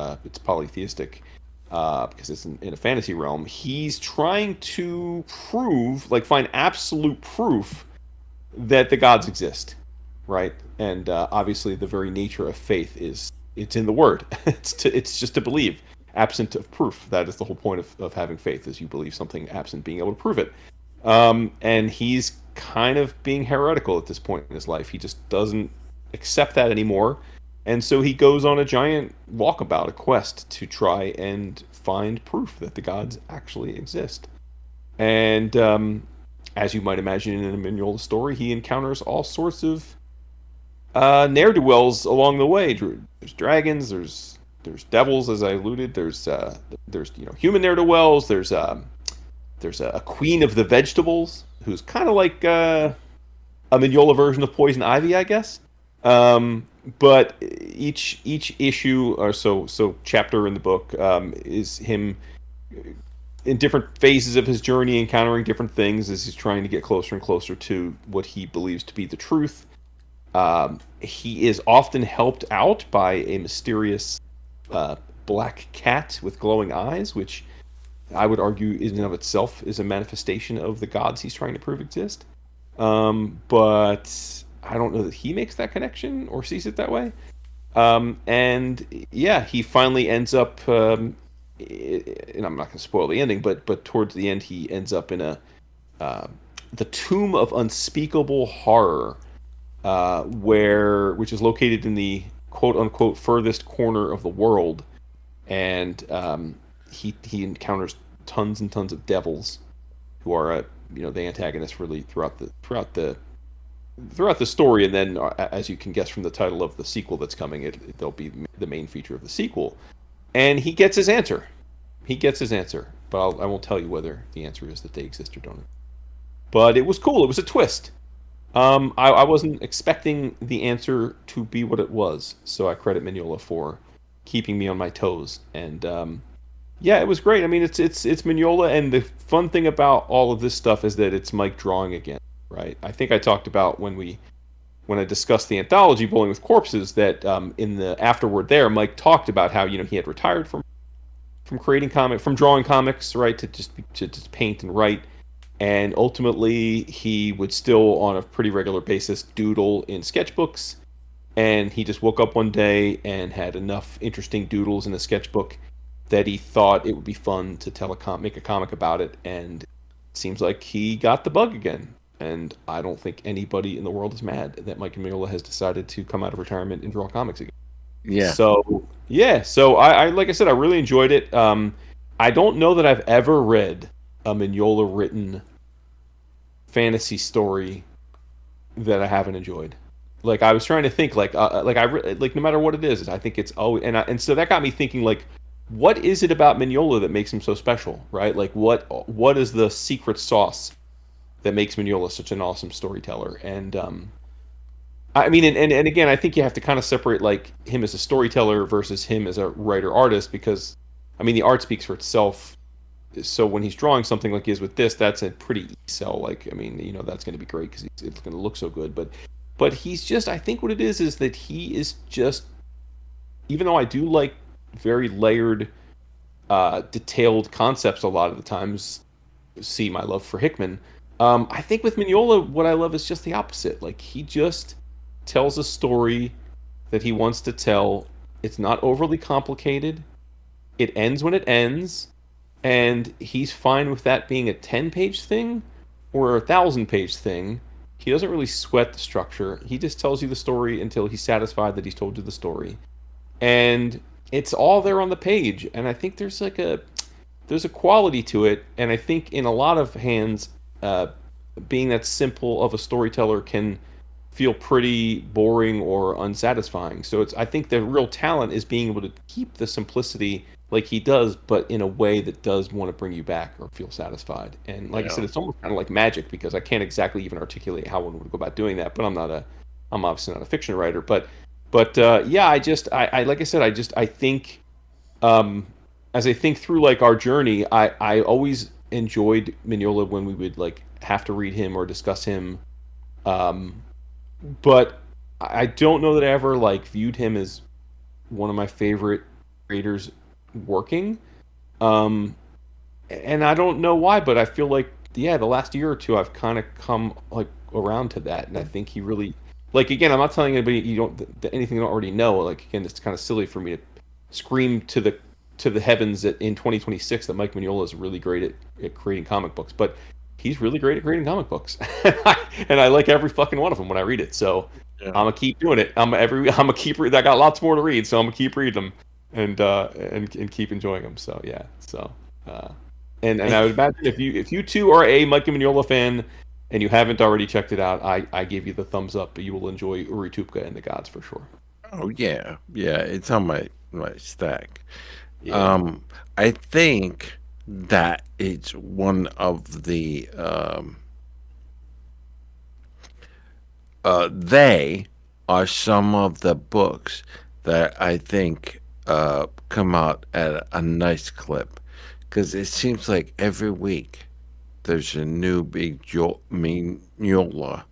polytheistic because it's in a fantasy realm. He's trying to find absolute proof that the gods exist, right? And obviously, the very nature of faith it's in the word. It's just to believe, absent of proof. That is the whole point of having faith, is you believe something absent being able to prove it. And he's kind of being heretical at this point in his life. He just doesn't accept that anymore. And so he goes on a giant walkabout, a quest to try and find proof that the gods actually exist. And as you might imagine in a Mignola story, he encounters all sorts of ne'er-do-wells along the way. There's dragons, there's devils, as I alluded. There's human ne'er-do-wells. There's a queen of the vegetables who's kind of like a Mignola version of Poison Ivy, I guess. But each issue or so chapter in the book is him in different phases of his journey, encountering different things as he's trying to get closer and closer to what he believes to be the truth. He is often helped out by a mysterious black cat with glowing eyes, which I would argue in and of itself is a manifestation of the gods he's trying to prove exist. But I don't know that he makes that connection or sees it that way. And yeah, he finally ends up, and I'm not going to spoil the ending, but towards the end he ends up in the Tomb of Unspeakable Horror, which is located in the quote unquote furthest corner of the world, and he encounters tons and tons of devils, who are the antagonists really throughout the story, and then as you can guess from the title of the sequel that's coming, they'll be the main feature of the sequel. And he gets his answer. But I won't tell you whether the answer is that they exist or don't. But it was cool. It was a twist. I wasn't expecting the answer to be what it was, so I credit Mignola for keeping me on my toes. And yeah, it was great. I mean, it's Mignola, and the fun thing about all of this stuff is that it's Mike drawing again, right? I think I talked about when I discussed the anthology Bowling with Corpses that in the afterword there, Mike talked about how he had retired from drawing comics, right, to just paint and write. And ultimately, he would still, on a pretty regular basis, doodle in sketchbooks. And he just woke up one day and had enough interesting doodles in a sketchbook that he thought it would be fun to make a comic about it. And it seems like he got the bug again. And I don't think anybody in the world is mad that Mike Mignola has decided to come out of retirement and draw comics again. Yeah. So I like I said, I really enjoyed it. I don't know that I've ever read a Mignola written fantasy story that I haven't enjoyed. Like, I was trying to think, no matter what it is, I think it's always, and so that got me thinking, like, what is it about Mignola that makes him so special, right? Like, what is the secret sauce that makes Mignola such an awesome storyteller? And I mean, and again, I think you have to kind of separate like him as a storyteller versus him as a writer artist, because I mean the art speaks for itself. So when he's drawing something like he is with this, that's a pretty easy sell. Like, I mean, that's going to be great because it's going to look so good. But he's just, I think what it is that he is just, even though I do like very layered, detailed concepts a lot of the times, see my love for Hickman. I think with Mignola, what I love is just the opposite. Like, he just tells a story that he wants to tell. It's not overly complicated. It ends when it ends. And he's fine with that being a 10-page thing or a 1,000-page thing. He doesn't really sweat the structure. He just tells you the story until he's satisfied that he's told you the story. And it's all there on the page. And I think there's a quality to it. And I think in a lot of hands, being that simple of a storyteller can feel pretty boring or unsatisfying. So I think the real talent is being able to keep the simplicity like he does, but in a way that does want to bring you back or feel satisfied. And like I said, it's almost kind of like magic, because I can't exactly even articulate how one would go about doing that. But I'm obviously not a fiction writer. But yeah, I like I said, I think, as I think through like our journey, I always enjoyed Mignola when we would like have to read him or discuss him. But I don't know that I ever like viewed him as one of my favorite creators working. And I don't know why, but I feel like, the last year or two I've kind of come like around to that. And I think he really, like, again, I'm not telling anybody anything you don't already know. Like, again, it's kind of silly for me to scream to the heavens that in 2026 that Mike Mignola is really great at creating comic books, but he's really great at creating comic books. And I like every fucking one of them when I read it. So I'm gonna keep doing it. I'm gonna keep reading. I got lots more to read, so I'm gonna keep reading them and keep enjoying them. So yeah. So and I would imagine if you too are a Mike Mignola fan and you haven't already checked it out, I give you the thumbs up. But you will enjoy Uri Tupka and the Gods for sure. Oh yeah, it's on my stack. Yeah. I think that it's one of the they are some of the books that I think come out at a nice clip, because it seems like every week there's a new big Mignola,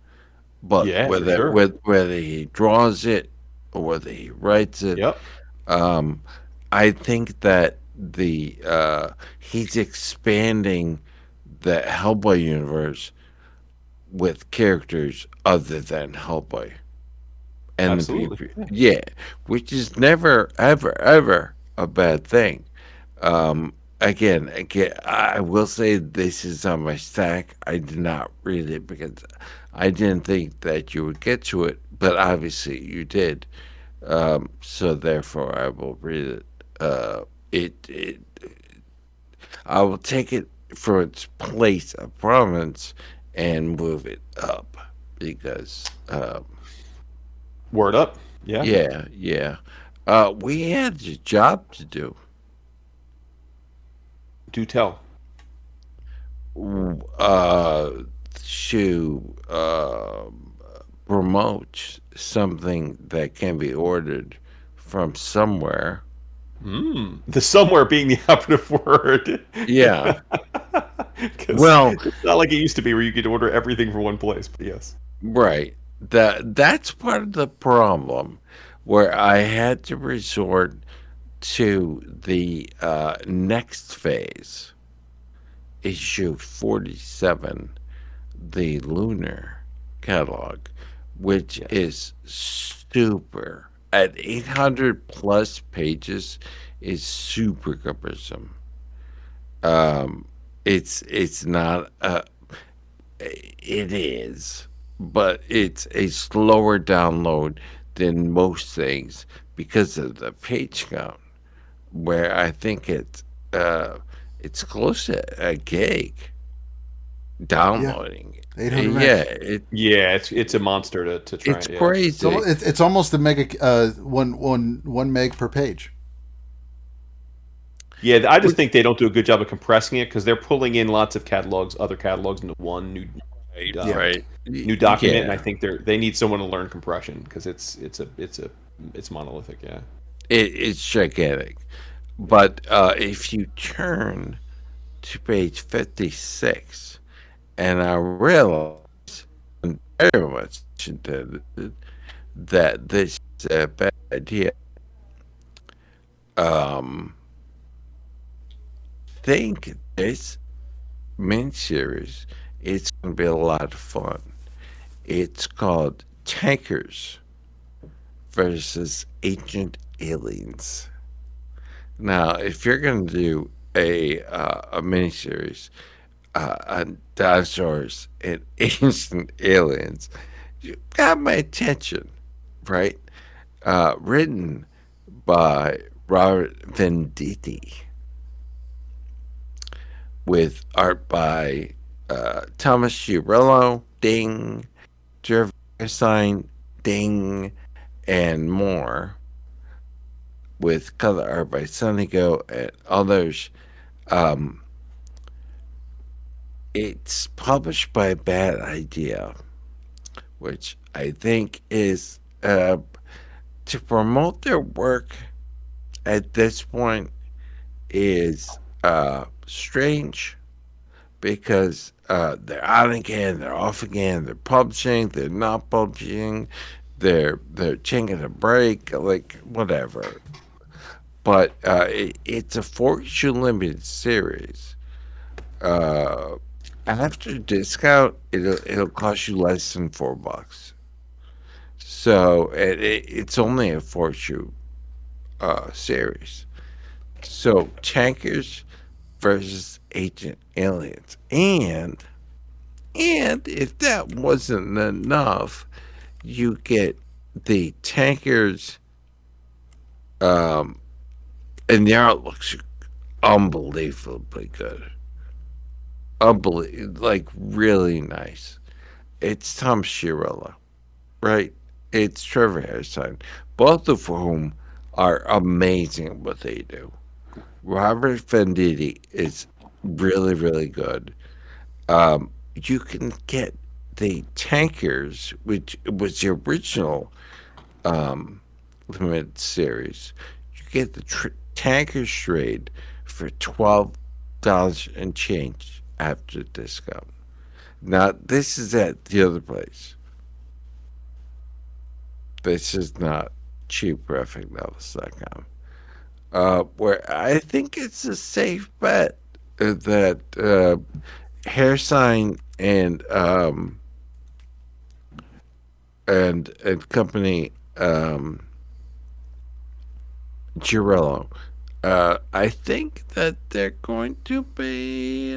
but Yeah, for sure. whether he draws it or whether he writes it, Yep. I think that he's expanding the Hellboy universe with characters other than Hellboy. And Absolutely. which is never, ever, ever a bad thing. Again, I will say this is on my stack. I did not read it because I didn't think that you would get to it, but obviously you did. So therefore, I will read it. It I will take it for its place of prominence and move it up because Word up. Yeah. yeah. We had a job to do. Do tell. To promote something that can be ordered from somewhere. The somewhere being the operative word. Yeah. Well, it's not like it used to be where you could order everything from one place, but yes. Right. That's part of the problem, where I had to resort to the next phase, issue 47, the Lunar catalog, which is super. At 800 plus pages, is super cumbersome. It's not it is, but it's a slower download than most things because of the page count, where I think it's close to a gig downloading. 800 Yeah, it's a monster to try. it's crazy. It's almost a mega one meg per page. Yeah, I just think they don't do a good job of compressing it because they're pulling in lots of catalogs, other catalogs into one new Right, Yeah. right. New document, and I Yeah. think they need someone to learn compression because it's monolithic. Yeah. It's gigantic. But if you turn to page 56, and I realize, and very much intended, that this is a bad idea, um, think this miniseries is going to be a lot of fun. It's called Tankers versus Ancient Aliens. Now, if you're going to do a miniseries on dinosaurs and ancient aliens, you got my attention, right? Written by Robert Venditti, with art by Thomas Chiarello, ding, Jeremy Sign, ding, and more, with color art by Sunny Go and others. Um, it's published by Bad Idea, which I think is to promote their work at this point is strange because they're on again, they're off again, they're publishing, they're not publishing, they're taking a break, like whatever. But it's a 4 issue limited series. Uh, After discount, it'll cost you less than $4. So it's only a 4 issue series. So tankers versus ancient aliens, and if that wasn't enough, you get the tankers, um, and the art looks unbelievably good, like really nice. It's Tom Shirella, right? It's Trevor Harrison, both of whom are amazing at what they do. Robert Venditti is really, really good. You can get the Tankers, which was the original limited series. You get the Tankers trade for $12 and change after discount. Now, this is at the other place. This is not cheapgraphicnovels.com. Where I think it's a safe bet that Hairsign and company, Girello, I think that they're going to be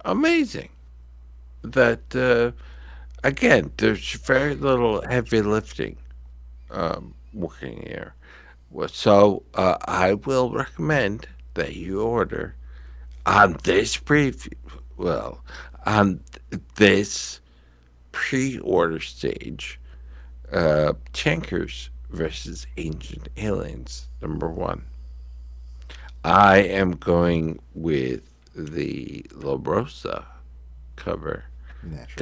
amazing. That again, there's very little heavy lifting working here. So I will recommend that you order on this preview. Well, on this pre-order stage, Tankers versus Ancient Aliens #1. I am going with the La Rosa cover Naturally.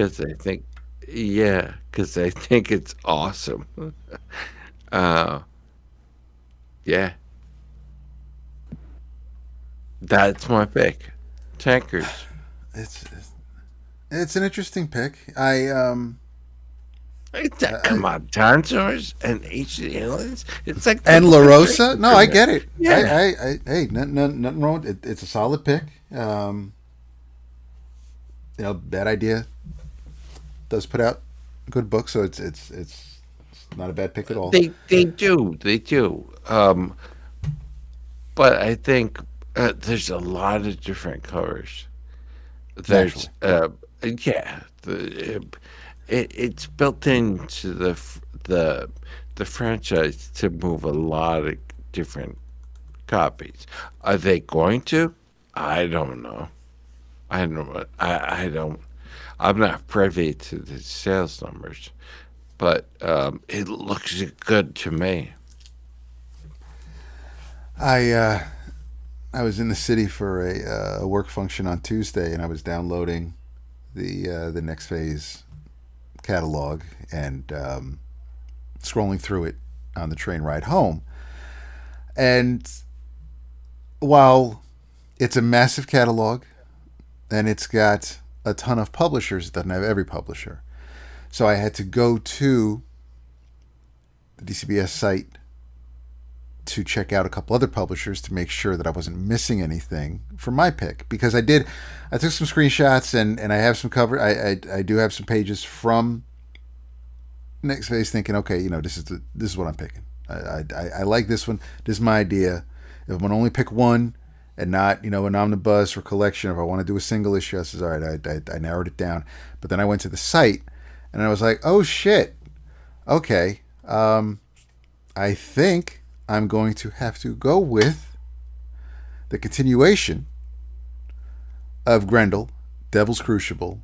because I think it's awesome. Uh, yeah, that's my pick. Tankers. It's it's an interesting pick. I Come on, dinosaurs and ancient aliens. It's like the and La Lord Rosa. Drinking No, I Premier. get it. Yeah. Hey, nothing wrong. It's a solid pick. Bad idea does put out good books, so it's not a bad pick at all. They do. But I think there's a lot of different covers. Naturally, There's yeah, it's built into the franchise to move a lot of different copies. Are they going to? I don't know. I don't. I don't. I'm not privy to the sales numbers, but it looks good to me. I I was in the city for a work function on Tuesday, and I was downloading the next phase catalog and scrolling through it on the train ride home. And while it's a massive catalog and it's got a ton of publishers, it doesn't have every publisher. So I had to go to the DCBS site to check out a couple other publishers to make sure that I wasn't missing anything for my pick, because I took some screenshots and I have some cover. I do have some pages from next phase thinking, okay, this is what I'm picking. I like this one. This is my idea. If I'm gonna only pick one and not an omnibus or collection, if I want to do a single issue, I says, all right, I narrowed it down. But then I went to the site and I was like, oh shit, okay, I think I'm going to have to go with the continuation of Grendel, Devil's Crucible,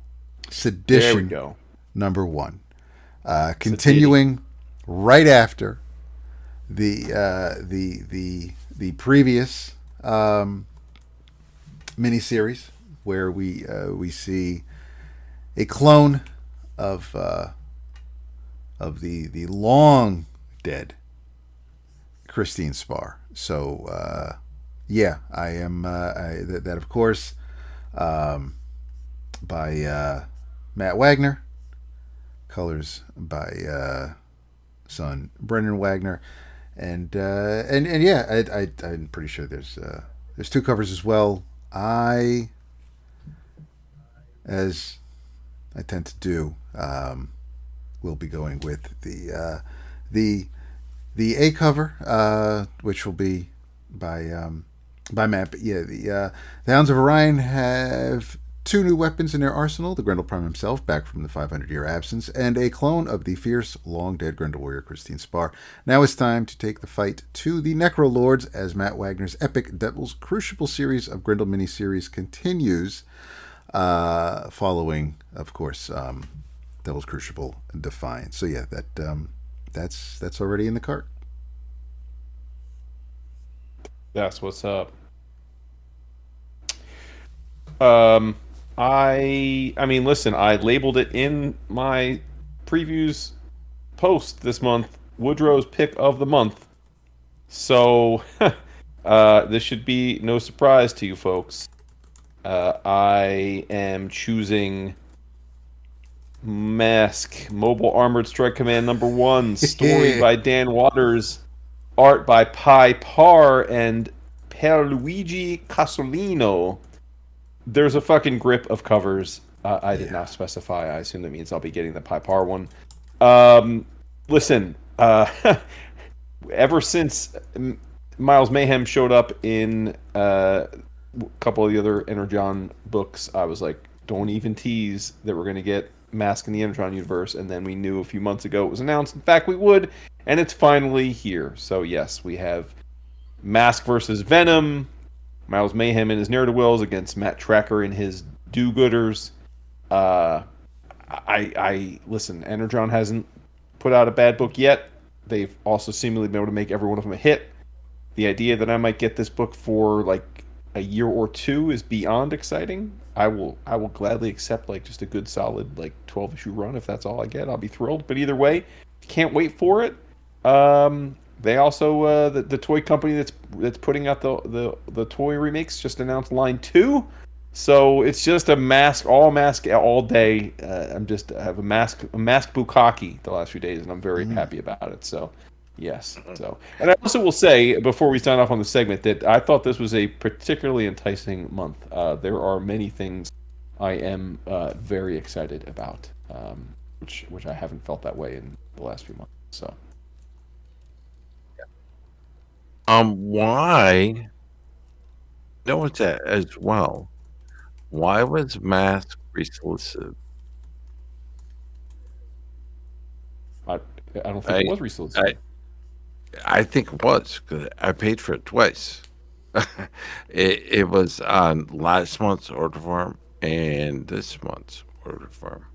Sedition number 1. Continuing right after the previous miniseries, where we see a clone of the long dead Christine Spar. So yeah, I am that of course by Matt Wagner, colors by son Brendan Wagner, and yeah, I'm pretty sure there's 2 covers as well. As I tend to do, will be going with the A cover, which will be by Matt. But yeah, the Hounds of Orion have 2 new weapons in their arsenal: the Grendel Prime himself, back from the 500-year absence, and a clone of the fierce, long-dead Grendel warrior Christine Spar. Now it's time to take the fight to the Necro Lords as Matt Wagner's epic Devil's Crucible series of Grendel miniseries continues, following, of course, Devil's Crucible Defiance. So yeah, that's already in the cart. That's what's up. I mean, listen, I labeled it in my previews post this month, Woodrow's pick of the month. So this should be no surprise to you folks. I am choosing Mask, Mobile Armored Strike Command number 1, story by Dan Waters, art by Pi Par and Pierluigi Casolino. There's a fucking grip of covers. I did not specify. I assume that means I'll be getting the Pi Par one. Listen, ever since Miles Mayhem showed up in a couple of the other Energon books, I was like, don't even tease that we're going to get Mask in the Energon universe. And then we knew a few months ago it was announced. In fact, we would. And it's finally here. So yes, we have Mask versus Venom, Miles Mayhem in his Ne'er-do-Wells against Matt Tracker in his Do-Gooders. I listen, Energon hasn't put out a bad book yet. They've also seemingly been able to make every one of them a hit. The idea that I might get this book for like a year or 2 is beyond exciting. I will gladly accept like just a good solid like 12-issue run if that's all I get. I'll be thrilled. But either way, can't wait for it. They also the toy company that's putting out the toy remakes just announced line 2, so it's just a mask all day. I have a mask bukkake the last few days, and I'm very happy about it. So yes, and I also will say before we sign off on the segment that I thought this was a particularly enticing month. There are many things I am very excited about, which I haven't felt that way in the last few months. So. Why? Notice that as well. Why was Mask resolicited? I don't think it was resolicited. I think it was, because I paid for it twice. It was on last month's order form and this month's order form.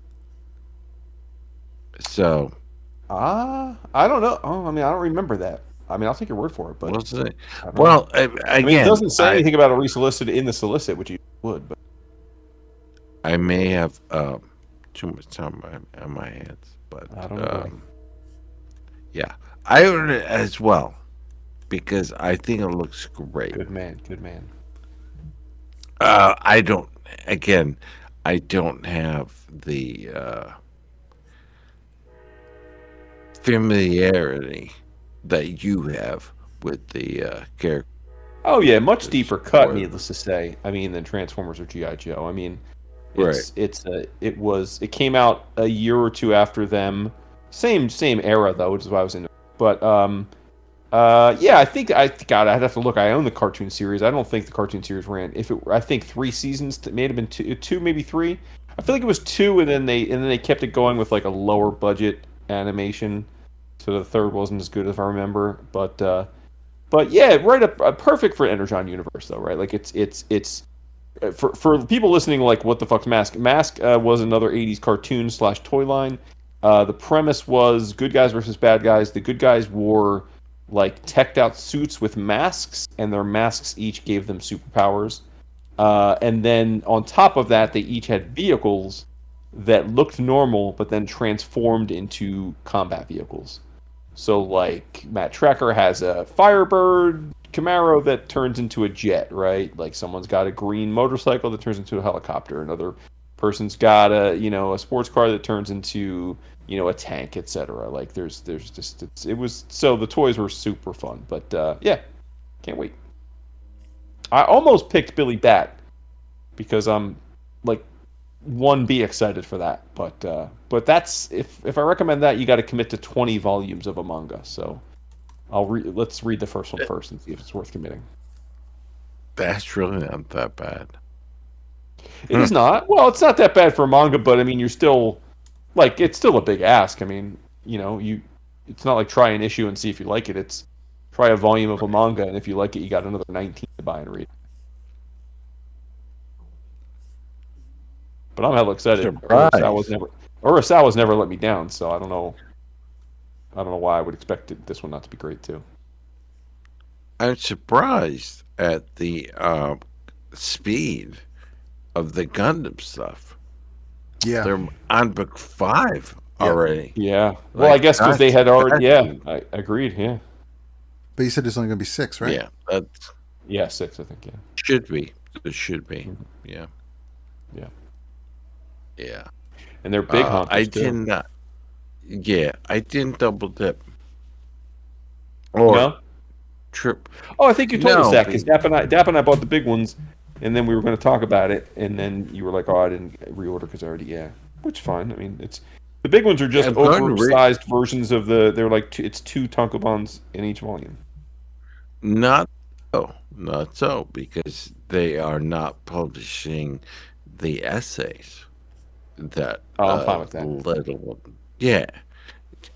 So. I don't know. Oh, I mean, I don't remember that. I mean, I'll take your word for it, but well, again, I mean, it doesn't say anything about a resolicit in the solicit, which you would. But I may have too much time on my hands, but I don't agree. yeah, I own it as well because I think it looks great. Good man. Good man. I don't. Again, I don't have the familiarity that you have with the characters. Oh yeah, much deeper cut, Or needless to say. I mean, than Transformers or GI Joe. I mean, right. it came out a year or two after them. Same era though, which is why I was into it. But yeah, God, I'd have to look. I own the cartoon series. I don't think the cartoon series ran. I think 3 seasons. It may have been two, maybe three. I feel like it was two, and then they kept it going with like a lower budget animation. So the third wasn't as good if I remember. But yeah, right up perfect for Energon universe though, right? Like it's for people listening, like what the fuck's Mask? Mask was another '80s cartoon slash toy line. The premise was good guys versus bad guys. The good guys wore like teched out suits with masks, and their masks each gave them superpowers. And then on top of that, they each had vehicles that looked normal, but then transformed into combat vehicles. So, like, Matt Trekker has a Firebird Camaro that turns into a jet, right? Like, someone's got a green motorcycle that turns into a helicopter. Another person's got a sports car that turns into, a tank, etc. Like, there's just, so the toys were super fun. But, yeah, can't wait. I almost picked Billy Bat because I'm, like, 1B excited for that, but that's if I recommend that, you got to commit to 20 volumes of a manga. So let's read the first one first and see if it's worth committing. That's really not that bad. It is not. Well, it's not that bad for a manga, but I mean, you're still like it's still a big ask. I mean, it's not like try an issue and see if you like it. It's try a volume of a manga, and if you like it, you got another 19 to buy and read. But I'm hella excited. Urasawa's never let me down, so I don't know why I would expect this one not to be great too. I'm surprised at the speed of the Gundam stuff. Yeah. They're on book 5 already. Yeah. Well, I guess because they had already. Yeah, I agreed. Yeah. But you said there's only going to be 6, right? Yeah, that's 6. I think. Yeah. should be. It should be. Mm-hmm. Yeah. Yeah. Yeah. And they're big hunters I too. did not. Yeah, I didn't double dip. Or No. trip. Oh, I think you told us that because because Dap and I bought the big ones, and then we were going to talk about it, and then you were like, "Oh, I didn't reorder because I already which is fine. I mean, it's the big ones are just I'm going to oversized versions of they're like it's 2 tankobons in each volume. not not so, because they are not publishing the essays that I'm fine with that. little one. Yeah,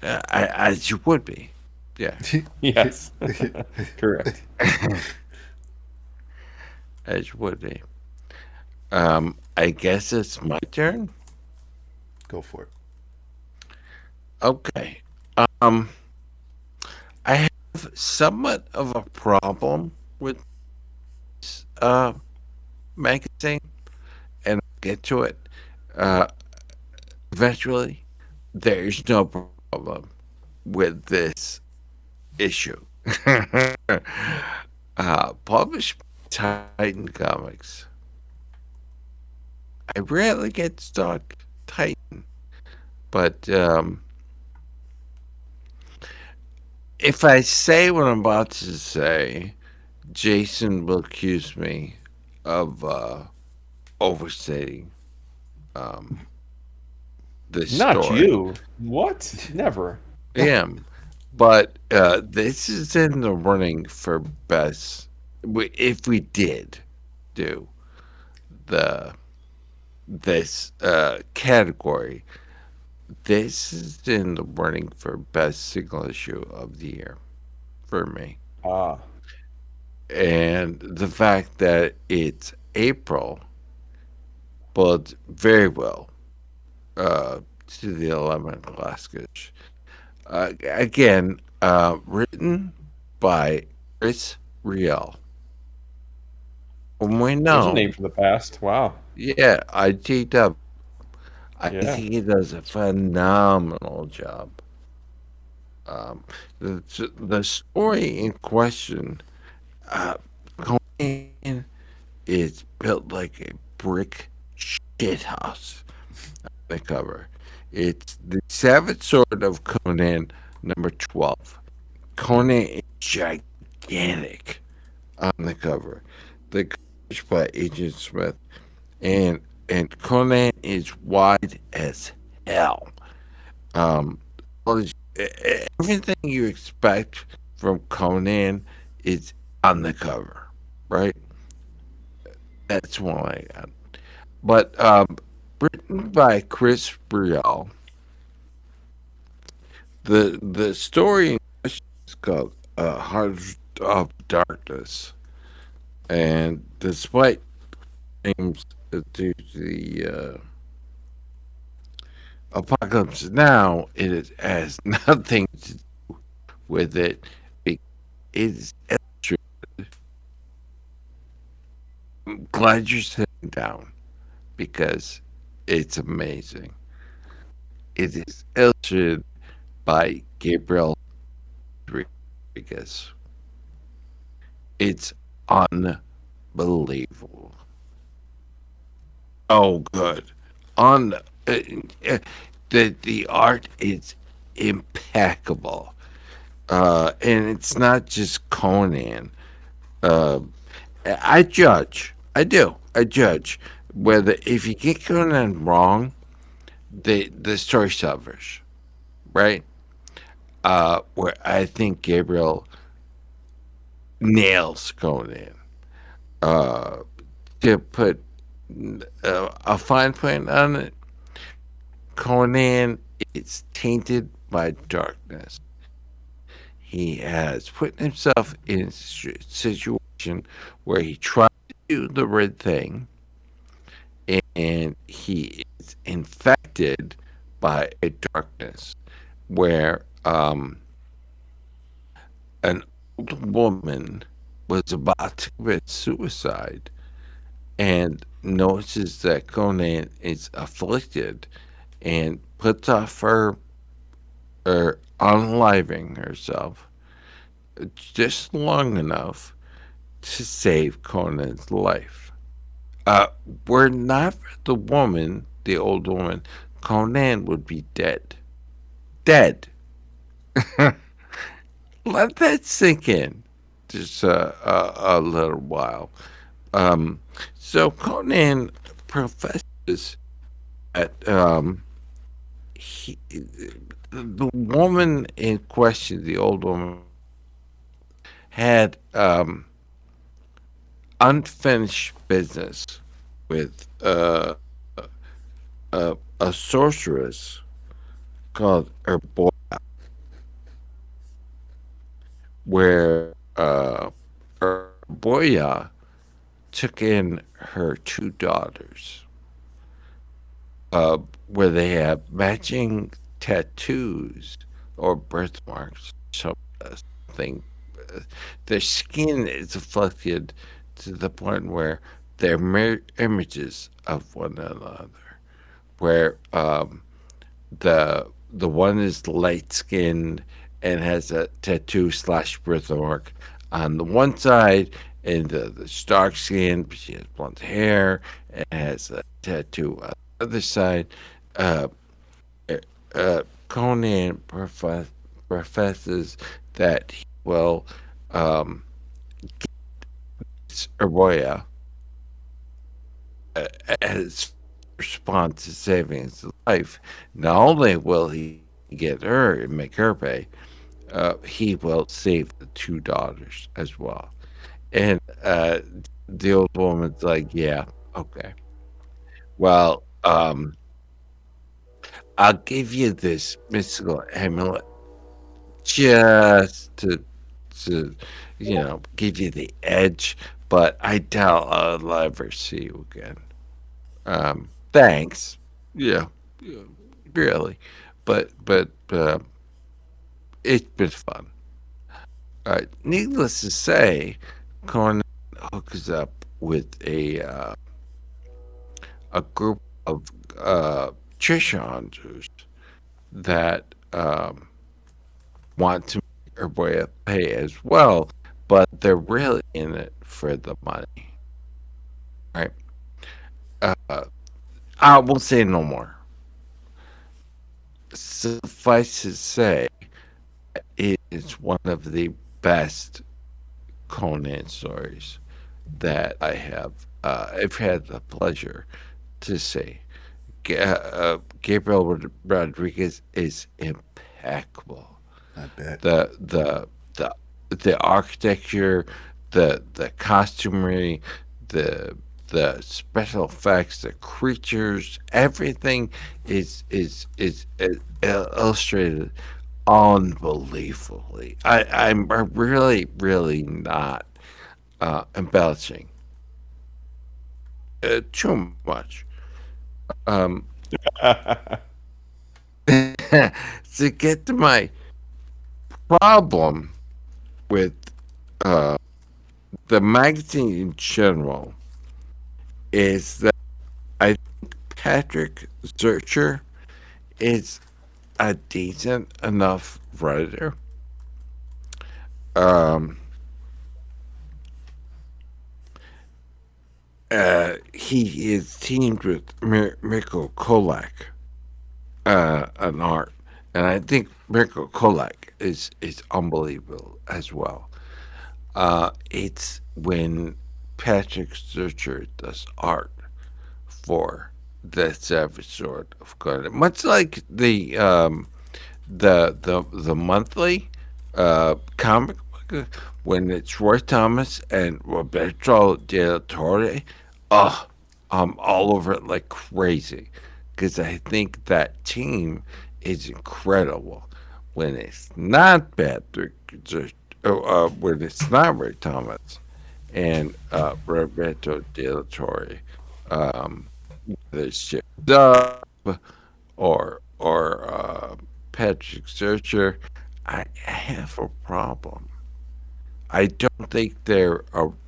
as you would be. Yeah, Yes, correct. as you would be. I guess it's my turn. Go for it. Okay. I have somewhat of a problem with this magazine, and I'll get to it eventually. There's no problem with this issue. Published by Titan Comics. I rarely get stuck Titan, but if I say what I'm about to say, Jason will accuse me of overstating this Not story. you. What? Never. Am, but this is in the running for best. If we did do this category, this is in the running for best single issue of the year for me. Ah. And the fact that it's April bodes very well to the 11th Gushes. Again, written by Chris Riel. We There's a know, name from the past. Wow. Yeah, ITW. I Yeah. think he does a phenomenal job. Um, the story in question, uh, Conan is built like a brick shithouse. The cover. It's the Savage Sword of Conan, number 12. Conan is gigantic on the cover. The cover is by Agent Smith, and Conan is wide as hell. Um, well, everything you expect from Conan is on the cover, right? That's one I got. But written by Chris Brielle, the story in question is called Heart of Darkness, and despite names to the apocalypse now, has nothing to do with it. It is illustrated. I'm glad you're sitting down because it's amazing. It is illustrated by Gabriel Rodriguez. It's unbelievable. Oh, good. On uh, the art is impeccable, and it's not just Conan. Uh, I judge. I do. I judge whether if you get Conan wrong, the story suffers, right? Where I think Gabriel nails Conan. Uh, to put a fine point on it, Conan is tainted by darkness. He has put himself in a situation where he tried to do the right thing, and he is infected by a darkness where an old woman was about to commit suicide and notices that Conan is afflicted and puts off her unaliving herself just long enough to save Conan's life. Uh, were not for the woman, the old woman, Conan would be dead. Dead. Let that sink in just a little while. Um, so Conan professes that the woman in question, the old woman, had unfinished business with a sorceress called Herboya, where Herboya took in her two daughters, where they have matching tattoos or birthmarks, something. Their skin is afflicted to the point where they're mirror images of one another. Where the one is light skinned and has a tattoo slash birthmark on the one side, and the dark skinned, she has blonde hair and has a tattoo on the other side. Uh, Conan professes that he will um, Arroya as response to saving his life. Not only will he get her and make her pay, he will save the two daughters as well. And the old woman's like, "Yeah, okay. Well, I'll give you this mystical amulet just to give you the edge, but I doubt I'll ever see you again. Thanks. Yeah, yeah, really, but it's been fun. Needless to say, Conan hooks up with a a group of treasure hunters that want to make their way of pay as well, but they're really in it for the money, right? Uh, I won't say no more. Suffice to say, it is one of the best Conan stories that I've had the pleasure to see. Gabriel Rodriguez is impeccable. I bet. The the architecture, the costumery, the the special effects, the creatures, everything is illustrated unbelievably. I'm really not embellishing too much. Um, to get to my problem with uh, the magazine in general is that I think Patrick Zurcher is a decent enough writer. Um, he is teamed with Mirko Kolak on art, and I think Mirko Kolak is unbelievable as well. It's when Patrick Zurcher does art for the Savage Sword of Conan, much like the monthly comic book when it's Roy Thomas and Roberto Del Torre. Oh, I'm all over it like crazy because I think that team is incredible. When it's not Patrick, when it's not Roy Thomas and Roberto Del Torre, um, there's Chip Dub or Patrick Searcher, I have a problem. I don't think they're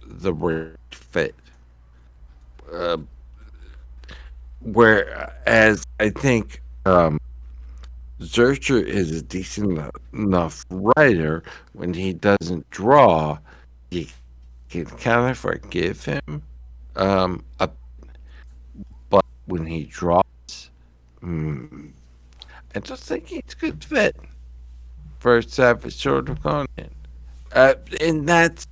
the right fit. Uh, Whereas I think Zurcher is a decent enough writer when he doesn't draw, you can kind of forgive him. A But when he draws, mm, I just think he's a good fit for Savage Sword of Conan. And that's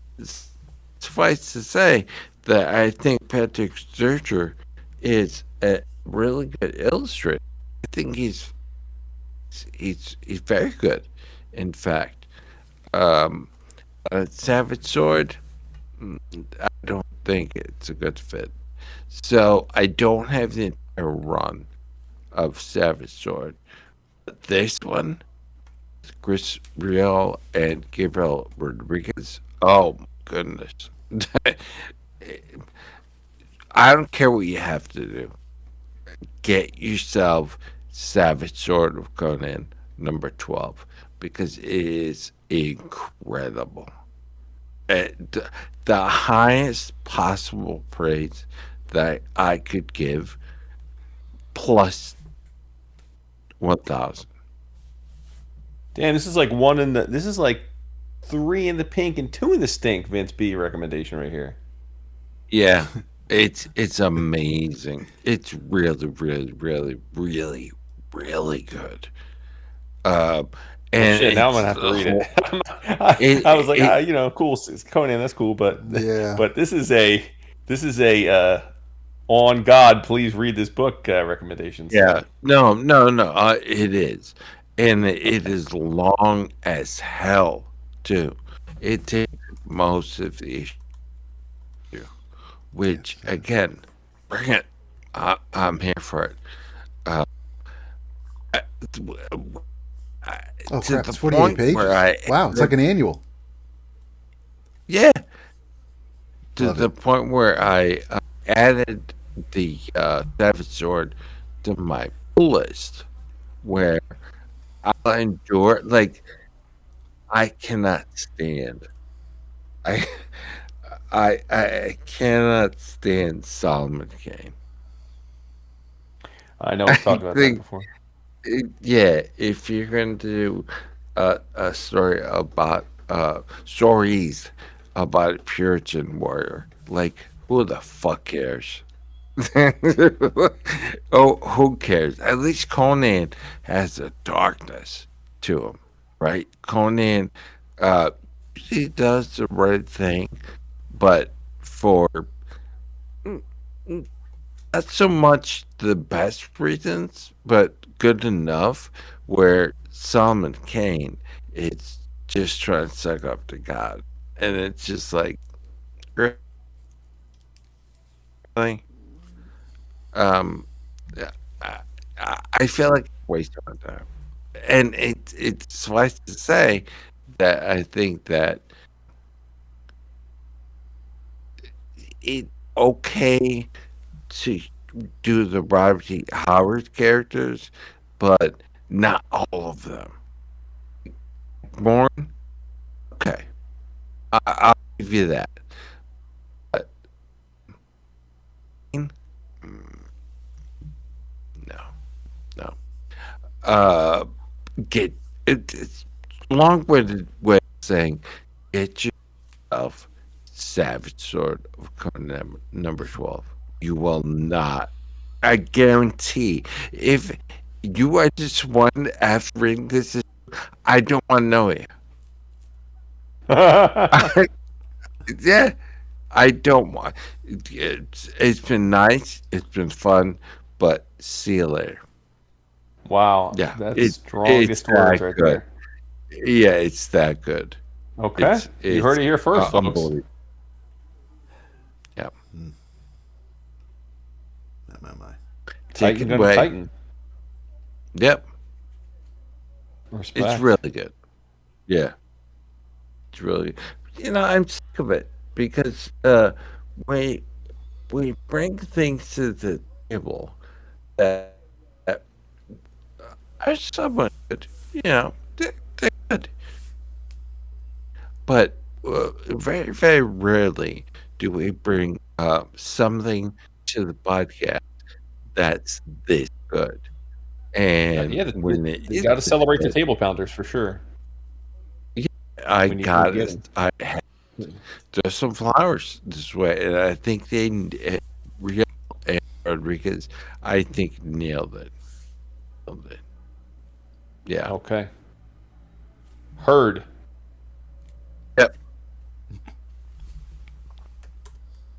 suffice to say that I think Patrick Sturger is a really good illustrator. I think he's very good. In fact, um, Savage Sword, mm, I don't think it's a good fit. So I don't have the entire run of Savage Sword. But this one, Chris Riel and Gabriel Rodriguez. Oh my goodness. I don't care what you have to do. Get yourself Savage Sword of Conan number 12 because it is incredible. The highest possible praise that I could give plus 1,000. Damn, this is like one in the. This is like three in the pink and two in the stink. Vince B recommendation right here. Yeah, it's amazing. It's really good. Uh, Well, and shit. Now I'm gonna it's have to the read it. whole I was like, it cool, it's Conan. That's cool, but Yeah. this is a on God, please read this book recommendation. yeah, So no, it is, and it is long as hell too. It takes most of the issue, Yes. which again, bring it. I'm here for it. Uh, I- I- Oh to crap! the It's 48 point where pages. Wow, it's like an annual. yeah, to Love the it. point where I added the Savage Sword to my pull list, where I'll endure. Like I cannot stand. I I cannot stand Solomon Kane. I know we've talked I about that think, before. yeah, if you're going to do a story about stories about a Puritan warrior, like who the fuck cares? Oh, who cares? At least Conan has a darkness to him, right? Conan, uh, he does the right thing, but for not so much the best reasons, but good enough. Where Solomon Kane, it's just trying to suck up to God, and it's just like, really, um, yeah, I feel like wasting my time, and it's suffice to say that I think that it's okay to do the Robert E. Howard characters, but not all of them. More okay, I'll give you that. But mm, no, no. Uh, get it's long-winded way of saying get yourself Savage Sword of Conan number 12. You will not. I guarantee. If you are just one after reading this, I don't want to know you. Yeah, I don't want. It's been nice. It's been fun, but see you later. Wow, Yeah, that's it's strongest words that right good. there. Yeah, it's that good. Okay, you heard It's it here first, folks. unbelievable. Yeah, My. take Titan it gonna away. Titan. Yep, it's Respect. really good. Yeah, it's really. I'm sick of it because we we bring things to the table that are somewhat good. They're good, but very very rarely do we bring something to the podcast that's this good. And Yeah, when it you is got to this celebrate the good, table pounders for sure yeah, I when you got get it. them. I had there's some flowers this way, and I think Real and Rodriguez, I think nailed it. Nailed it. Yeah. Okay, heard. Yep.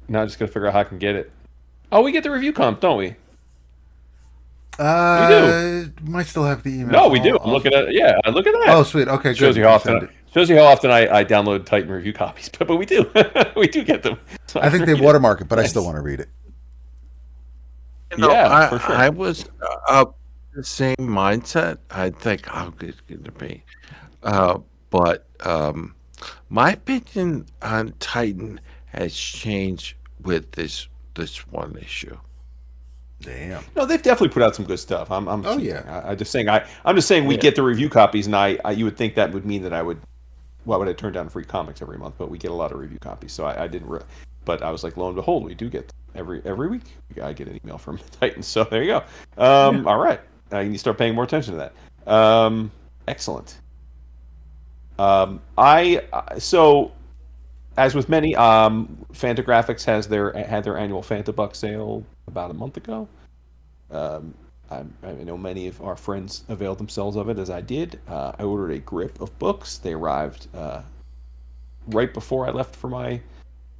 Now I just gotta figure out how I can get it. Oh, we get the review comp, don't we? We do. Might still have the email. No, we do. I'm looking at it. Yeah, look at Oh, that. sweet. Okay, good. Shows you You how can often send it. I download Titan review copies. But we do. We do get them. So I I can think they read it. watermark it, but I still Nice. want to read it. Yeah, for I sure. was up the same mindset. I think how good it's going to be. But my opinion on Titan has changed with this one issue. Damn. No, they've definitely put out some good stuff. I'm Oh teasing. yeah. I just saying I'm just saying we Yeah. get the review copies, and you would think that would mean that I would why would I turn down free comics every month? But we get a lot of review copies, so I didn't. But I was like, lo and behold, we do get them every week. I get an email from Titan, so there you go. Yeah. All right, you need to start paying more attention to that. Excellent. I so as with many, Fantagraphics had their annual Fantabuck sale about a month ago. Um, I know many of our friends availed themselves of it, as I did. I ordered a grip of books. They arrived right before I left for my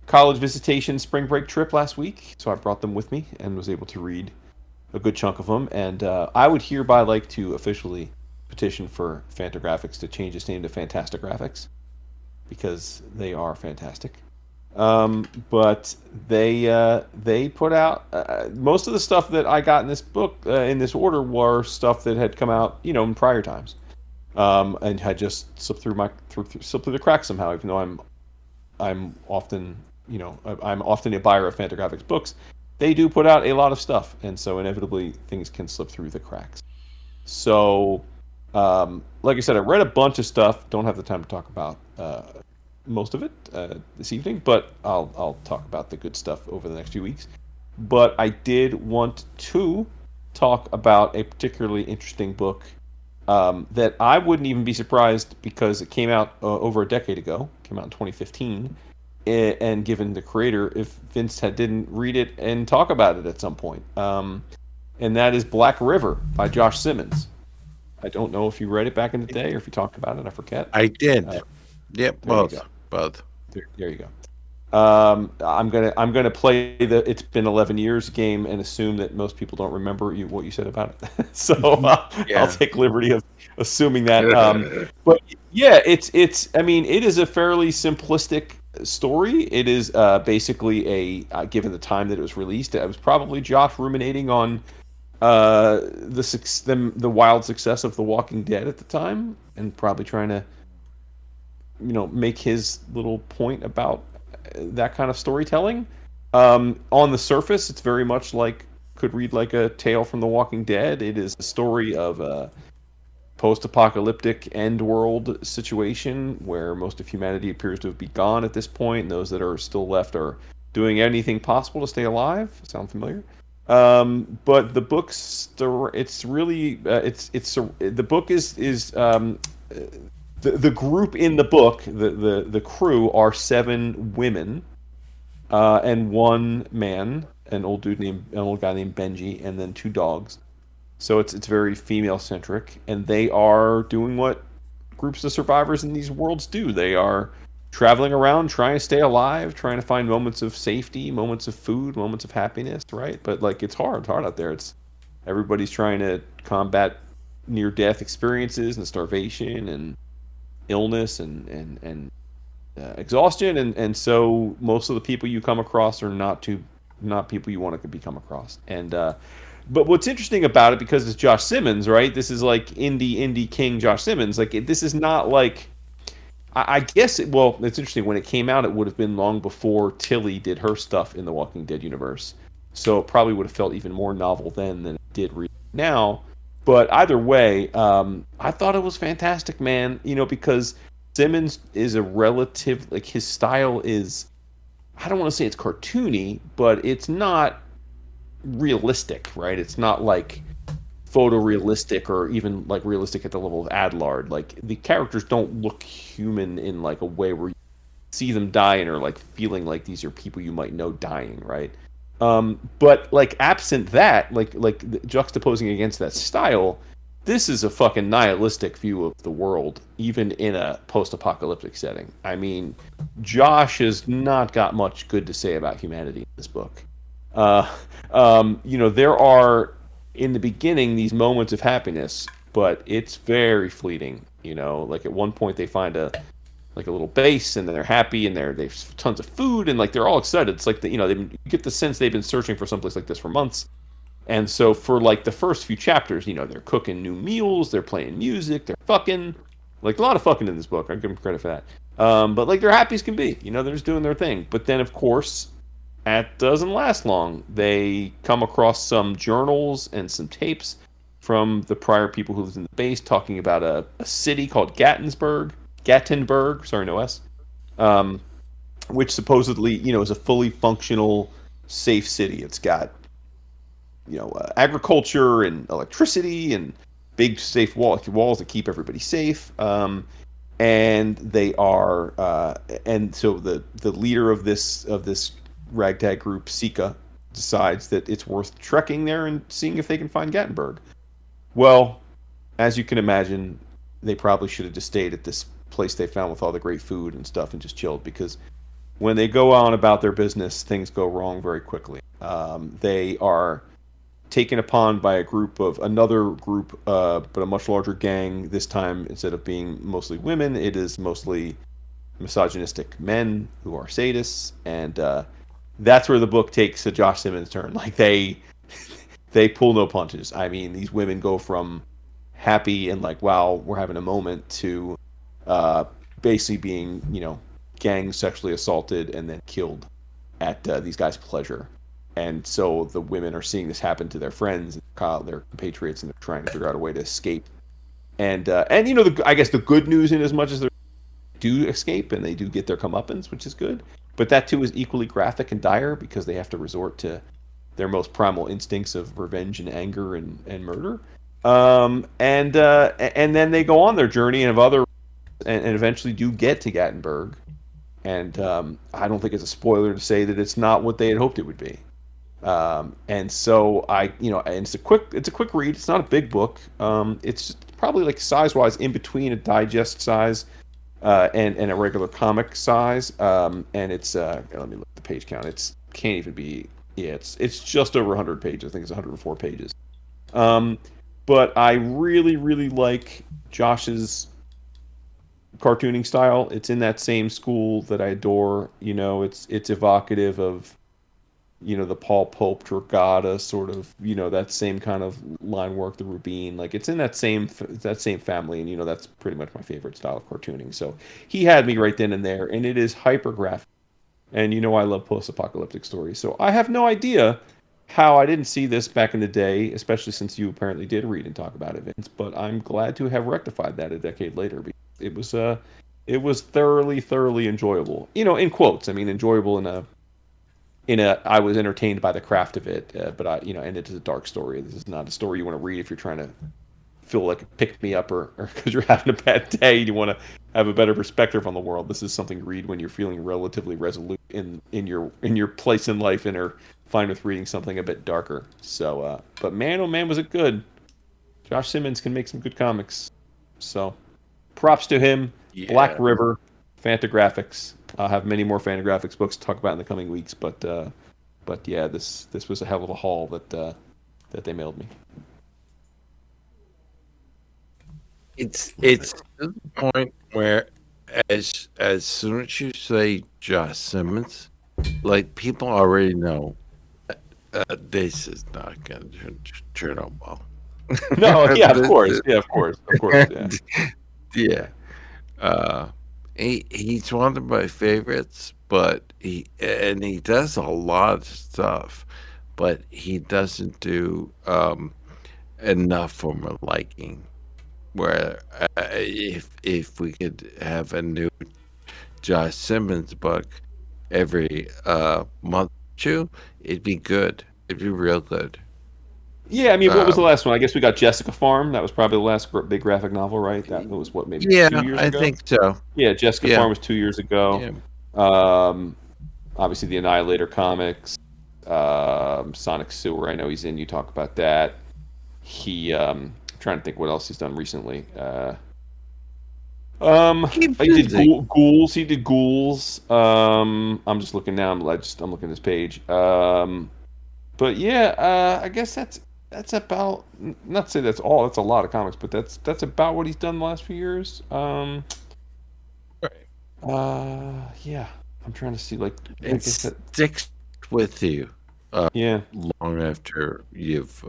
college visitation spring break trip last week, so I brought them with me and was able to read a good chunk of them. And I would hereby like to officially petition for Fantagraphics to change its name to Fantastigraphics because they are fantastic. But they put out most of the stuff that I got in this book in this order were stuff that had come out in prior times, and had just slipped through the cracks somehow. Even though I'm often I'm often a buyer of Fantagraphics books, they do put out a lot of stuff, and so inevitably things can slip through the cracks. So, like I said, I read a bunch of stuff. Don't have the time to talk about most of it this evening, but I'll talk about the good stuff over the next few weeks. But I did want to talk about a particularly interesting book that I wouldn't even be surprised because it came out over a decade ago. It came out in 2015. And given the creator, if Vince didn't read it and talk about it at some point. And that is Black River by Josh Simmons. I don't know if you read it back in the day or if you talked about it. I forget. I did. Yep, both. Both. There you go. I'm gonna play the "It's been 11 years" game and assume that most people don't remember what you said about it. So I'll take liberty of assuming that. But yeah, it's. I mean, it is a fairly simplistic story. It is basically given the time that it was released, it was probably Josh ruminating on the wild success of The Walking Dead at the time, and probably trying to make his little point about that kind of storytelling. On the surface, it's very much could read like a tale from The Walking Dead. It is a story of a post-apocalyptic end world situation where most of humanity appears to have been gone at this point, and those that are still left are doing anything possible to stay alive. Sound familiar? But the book's it's really the book is the group in the book, the crew are 7 women and 1 man, an old guy named Benji, and then 2 dogs. So it's very female centric, and they are doing what groups of survivors in these worlds do. They are traveling around, trying to stay alive, trying to find moments of safety, moments of food, moments of happiness, right? But it's hard out there. Everybody's trying to combat near-death experiences and starvation and illness and exhaustion, and so most of the people you come across are not people you want to become across. And but what's interesting about it, because it's Josh Simmons, right? This is like indie king Josh Simmons. This is not like, I guess it's interesting. When it came out, it would have been long before Tilly did her stuff in the Walking Dead universe, so it probably would have felt even more novel then than it did now. But either way, I thought it was fantastic, man. Because Simmons is a relative, his style is, I don't want to say it's cartoony, but it's not realistic, right? It's not photorealistic or even realistic at the level of Adlard. The characters don't look human in a way where you see them die and are feeling like these are people you might know dying, right? But absent that, juxtaposing against that style, this is a fucking nihilistic view of the world, even in a post-apocalyptic setting. I mean, Josh has not got much good to say about humanity in this book. There are, in the beginning, these moments of happiness, but it's very fleeting. At one point they find a little base, and they're happy, and they've tons of food, and they're all excited. It's you get the sense they've been searching for someplace like this for months. And so for the first few chapters, they're cooking new meals, they're playing music, they're fucking, a lot of fucking in this book. I give them credit for that. But they're happy as can be. They're just doing their thing. But then, of course, that doesn't last long. They come across some journals and some tapes from the prior people who lived in the base, talking about a city called Gattenberg, sorry, no S, which supposedly, is a fully functional, safe city. It's got, agriculture and electricity and big safe walls that keep everybody safe. And they are, and so the leader of this ragtag group, Sika, decides that it's worth trekking there and seeing if they can find Gattenberg. Well, as you can imagine, they probably should have just stayed at this place they found with all the great food and stuff and just chilled, because when they go on about their business, things go wrong very quickly. They are taken upon by another group, but a much larger gang. This time, instead of being mostly women, it is mostly misogynistic men who are sadists, and that's where the book takes a Josh Simmons turn. They pull no punches. I mean, these women go from happy and wow, we're having a moment, to basically being, gang sexually assaulted and then killed at these guys' pleasure. And so the women are seeing this happen to their friends, their compatriots, and they're trying to figure out a way to escape. And I guess the good news, in as much as they do escape and they do get their comeuppance, which is good, but that too is equally graphic and dire, because they have to resort to their most primal instincts of revenge and anger and murder. And then they go on their journey and have other and eventually do get to Gattenberg. And I don't think it's a spoiler to say that it's not what they had hoped it would be. And so and it's a quick read. It's not a big book. It's probably like size-wise in between a digest size and a regular comic size. And it's let me look at the page count. It's can't even be. Yeah, it's just over 100 pages. I think it's 104 pages. But I really, really like Josh's cartooning style. It's in that same school that I adore. It's evocative of, the Paul Pope Dragata sort of, that same kind of line work, the Rubin. Like it's in that same family, and that's pretty much my favorite style of cartooning. So he had me right then and there, and it is hyper graphic. And I love post-apocalyptic stories. So I have no idea how I didn't see this back in the day, especially since you apparently did read and talk about it, Vince. But I'm glad to have rectified that a decade later. Because it was thoroughly, thoroughly enjoyable. In quotes. I mean, enjoyable in a. I was entertained by the craft of it, but and it is a dark story. This is not a story you want to read if you're trying to feel like a pick me up or because you're having a bad day and you want to have a better perspective on the world. This is something to read when you're feeling relatively resolute in your place in life and are fine with reading something a bit darker. So, but man, oh man, was it good. Josh Simmons can make some good comics. So, props to him. Yeah. Black River, Fantagraphics. I'll have many more Fantagraphics books to talk about in the coming weeks. But yeah, this was a hell of a haul that they mailed me. It's to the point where as soon as you say Josh Simmons, like people already know this is not going to turn out well. No, yeah, of course, yeah. Yeah. He's one of my favorites, but he does a lot of stuff, but he doesn't do enough for my liking. Where if we could have a new Josh Simmons book every month or two, it'd be good. It'd be real good. Yeah, I mean, what was the last one? I guess we got Jessica Farm. That was probably the last big graphic novel, right? That was what, maybe 2 years ago? I think so. Yeah, Jessica Farm was 2 years ago. Yeah. Obviously, the Annihilator comics. Sonic Sewer, I know he's in. You talk about that. He... trying to think what else he's done recently. He did Ghouls. He did Ghouls. I'm just looking now. I'm looking at this page. But yeah, I guess that's about. Not to say that's all. That's a lot of comics, but that's about what he's done the last few years. Right. Yeah. I'm trying to see it sticks with you. Yeah. Long after you've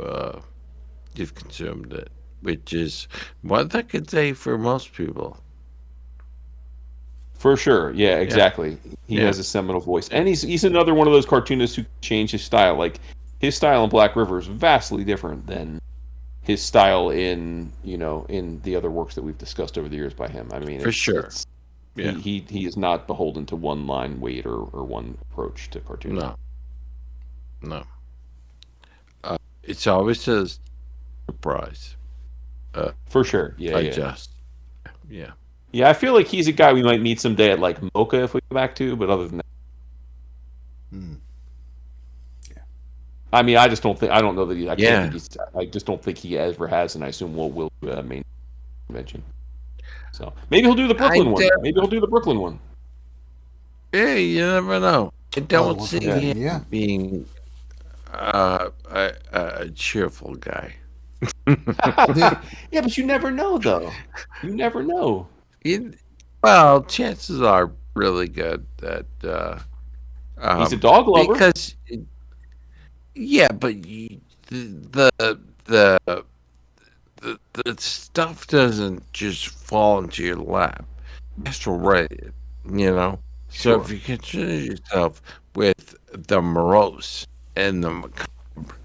consumed it. Which is what I could say for most people. For sure, yeah, exactly. He has a seminal voice, and he's another one of those cartoonists who changed his style. Like his style in Black River is vastly different than his style in the other works that we've discussed over the years by him. I mean, for sure, he is not beholden to one line weight or one approach to cartooning. No. It's always a surprise. For sure, yeah. I feel like he's a guy we might meet someday at like Mocha if we go back to, but other than that, yeah. I mean, I just don't think. I don't know that he. I just don't think he ever has, and I assume will main convention. So maybe he'll do the Brooklyn one. Maybe he'll do the Brooklyn one. Yeah, you never know. I don't see him being a cheerful guy. Yeah, but you never know, though. You never know. Well, chances are really good that he's a dog lover. Because, but the stuff doesn't just fall into your lap. You have to write it, So Sure. if you consider yourself with the morose and the macabre,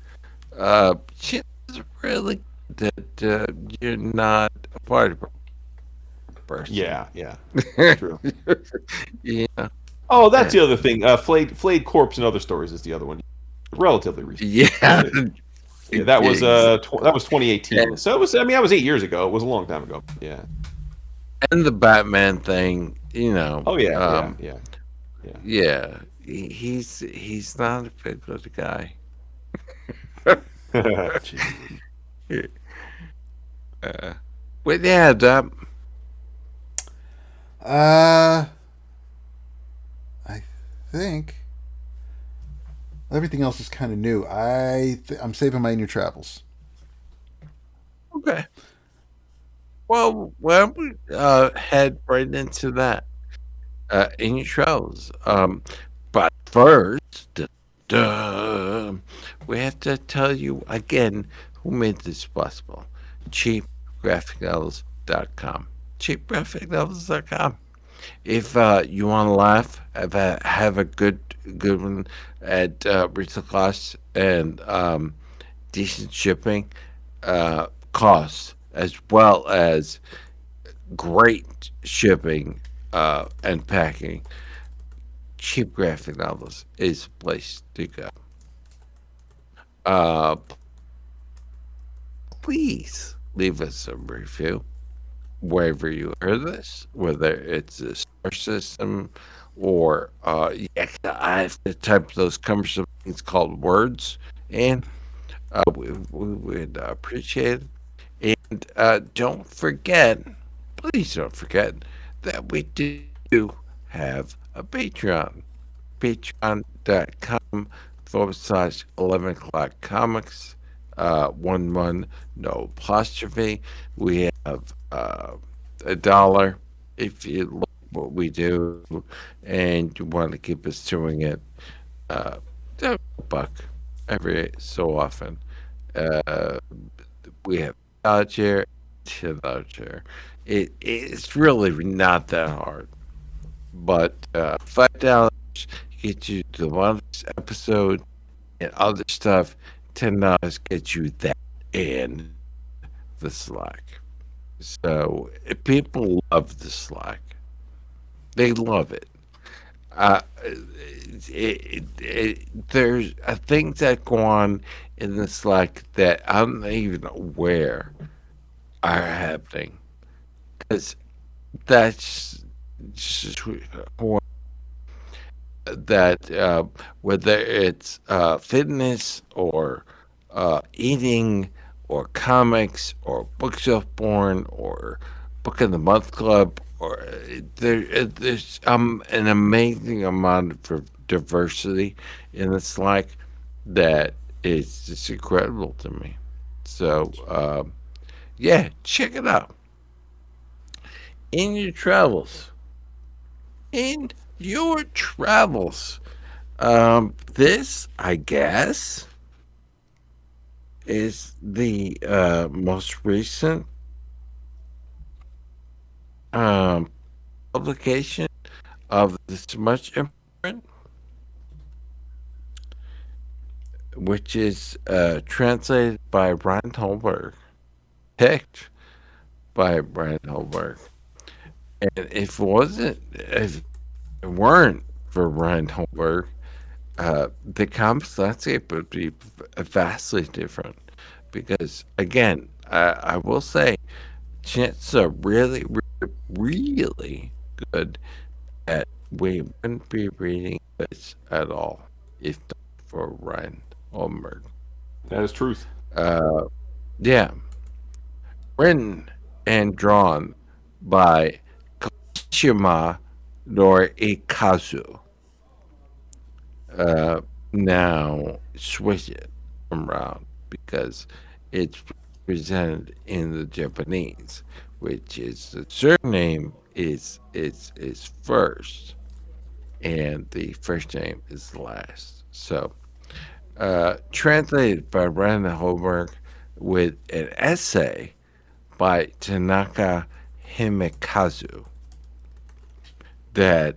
chances are really that you're not a party person. Yeah. True. Yeah. Oh, that's the other thing. Flayed Corpse and Other Stories is the other one. relatively recent. Yeah, Yeah, that was that was 2018. and, So it was. I mean, that was 8 years ago. It was a long time ago. Yeah. and the Batman thing, Oh yeah, yeah, yeah, yeah. yeah, he's not a big good guy. Jesus. Uh, but yeah, that Uh, I think everything else is kind of new. I'm saving my new travels. okay. Well, why don't we head right into that in your travels? But first, duh, we have to tell you again who made this possible. CheapGraphicNovels.com. CheapGraphicNovels.com. If you want to laugh, have a good one at retail costs and decent shipping costs, as well as great shipping and packing, cheap graphic novels is the place to go. Uh, please leave us a review wherever you heard this, whether it's a star system or I have to type those cumbersome things called words, and we would appreciate it. And don't forget, please don't forget that we do have a Patreon. Patreon.com/11 o'clock comics. 1 1, no apostrophe. We have $1 if you like what we do and you want to keep us doing it. Uh, a buck every so often. Uh, we have $1 chair, $10 chair. It's really not that hard, but $5 gets you the bonus episode and other stuff. $10 gets you that and the Slack. So people love the Slack. They love it. Uh, there's things that go on in the Slack that I'm not even aware are happening because that's just who that whether it's fitness or eating or comics or bookshelf born or book of the month club or there's an amazing amount of diversity in the Slack that is just incredible to me. So yeah, check it out in your travels. In your travels. This, I guess, is the most recent um, publication of the Smudge imprint, which is translated by Ryan Holberg, picked by Ryan Holberg. And if it weren't for Ryan Holberg, the comics landscape would be vastly different because, again, I will say, chances are really, really, really good that we wouldn't be reading this at all if not for Ryan Holberg. That is truth. Yeah, written and drawn by Kashima Norikazu. Now switch it around because it's presented in the Japanese, which is the surname is first, and the first name is last. So, translated by Brandon Holberg with an essay by Tanaka Himekazu that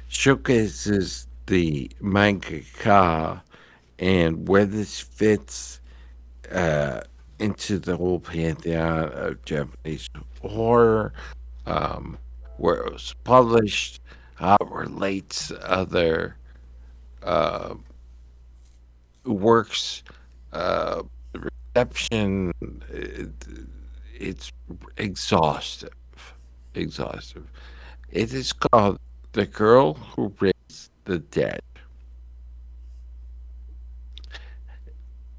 showcases the mangaka and where this fits into the whole pantheon of Japanese horror, where it was published, how it relates to other uh, works. Uh, reception. It's exhaustive. Exhaustive. It is called "The Girl Who Raised the Dead,"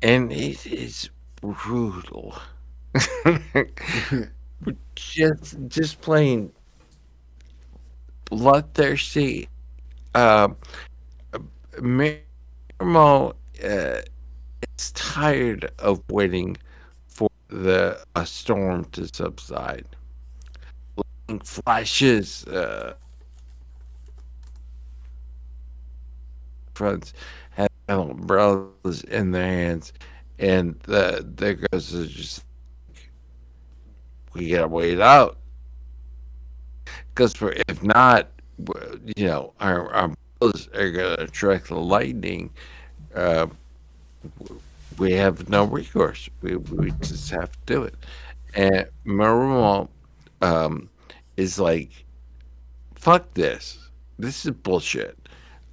and it is brutal. Just plain bloodthirsty. Uh, Mirmo is tired of waiting for the storm to subside. Flashes, fronts have umbrellas in their hands, and the girls are just, we gotta wait out. Because if not, our umbrellas are gonna attract the lightning. Uh, we have no recourse. We just have to do it. And Marumo um, is like, fuck this. This is bullshit.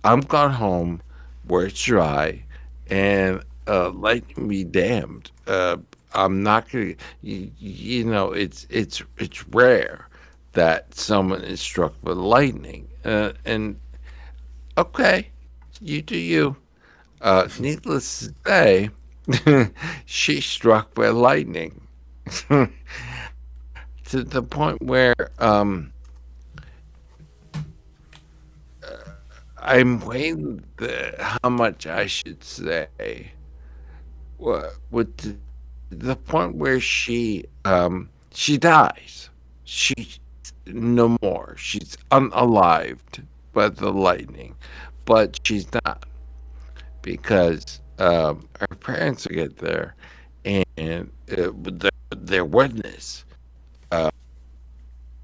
I'm gone home where it's dry, and lightning be damned. I'm not gonna. It's rare that someone is struck with lightning, and okay, you do you. Needless to say, she's struck by lightning to the point where I'm weighing how much I should say. With the point where she dies. She's no more. She's unalived by the lightning, but she's not because her parents will get there, and their witness,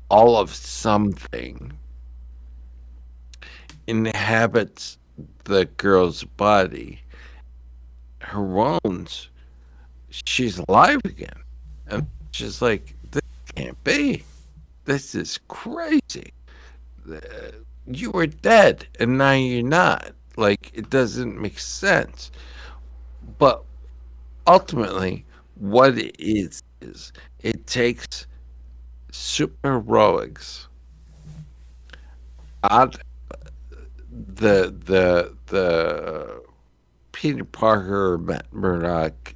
all of something inhabits the girl's body. Her bones, she's alive again. And she's like, this can't be. This is crazy. Uh, You were dead and now you're not. Like, it doesn't make sense. But ultimately, what it is it takes super heroics out the Peter Parker, Matt Murdock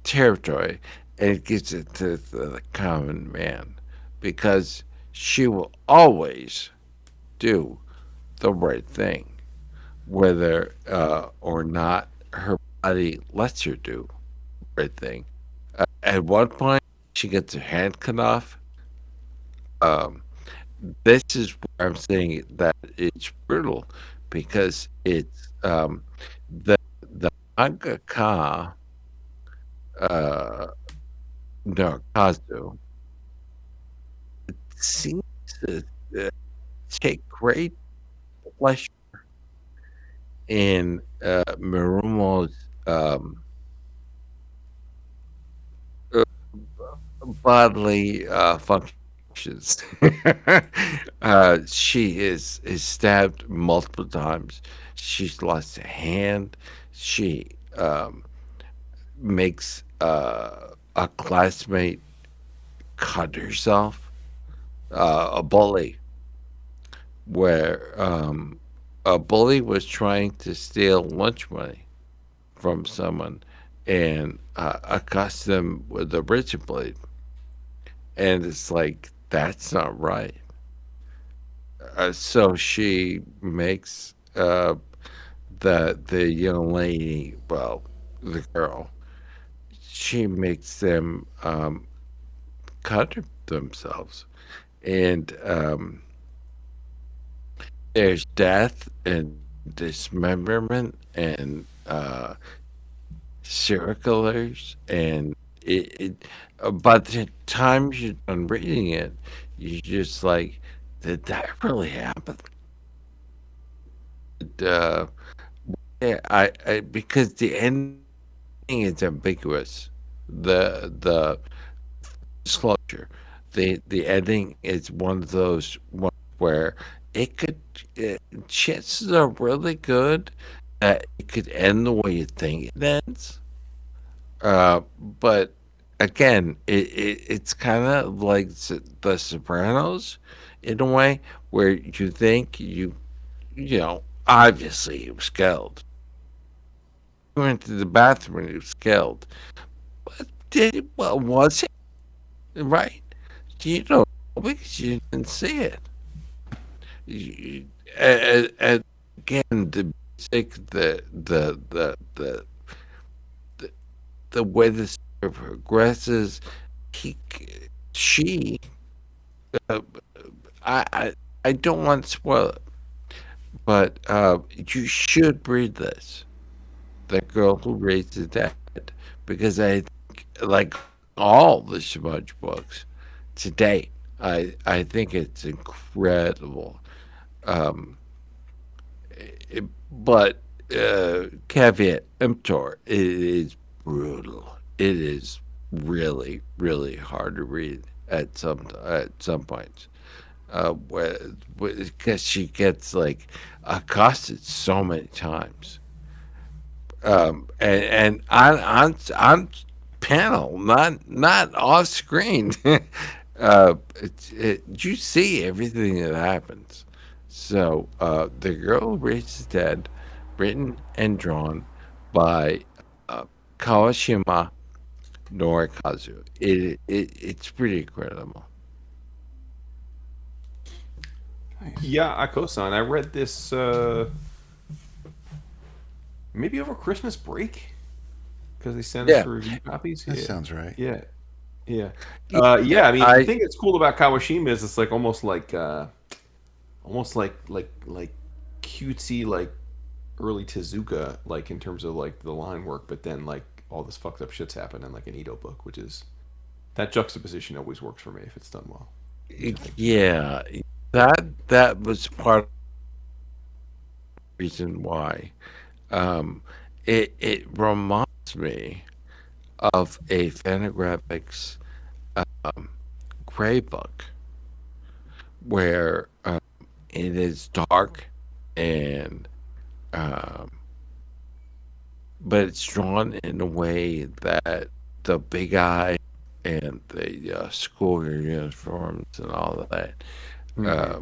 territory, and it gives it to the common man because she will always do the right thing, whether or not her body lets her do the right thing. At one point, she gets her hand cut off. Um, this is where I'm saying that it's brutal because it's the mangaka uh, no Kazu seems to uh, take great pleasure in Mirumo's uh, bodily functions. She is stabbed multiple times. She's lost a hand. She makes a classmate cut herself. A bully, where a bully was trying to steal lunch money from someone and accosted them with a razor blade. And it's like, that's not right. So she makes the young lady, well, the girl, she makes them cut themselves. And there's death and dismemberment and serial killers. And by the time you're done reading it, you're just like, did that really happen? Uh, yeah, because the ending is ambiguous. The disclosure, the ending is one of those one where it could, chances are really good that it could end the way you think it ends. But again, it's kind of like The Sopranos in a way, where you think obviously he was killed. He went to the bathroom and he was killed. But was he? Right? You don't know because you didn't see it. And again, the music, the, the way the story progresses, he, she, uh, I, I, I don't want to spoil it, but you should read this. The Girl Who Raised the Dead, because I think, like all the Smudge books to date, I think it's incredible. Um, but caveat emptor, it is brutal. It is really, really hard to read at some points. Because she gets like accosted so many times, and on panel, not off screen. You see everything that happens. So, the girl who raised dead, written and drawn by uh, Kawashima Norikazu. It's pretty incredible. Nice. Yeah, I co-sign. I read this maybe over Christmas break because they sent us Yeah, for review copies. That Yeah, sounds right. yeah, yeah, yeah. yeah. I mean, the I thing that's cool about Kawashima is it's like almost like cutesy like early Tezuka, like in terms of like the line work, but then like all this fucked up shit's happened in like an Edo book, which is that juxtaposition always works for me if it's done well, which I think this did. yeah, that was part of the reason why. Um, it reminds me of a Fantagraphics um, gray book where it is dark and um, but it's drawn in a way that the big eye and the school uniforms and all that Mm-hmm. uh,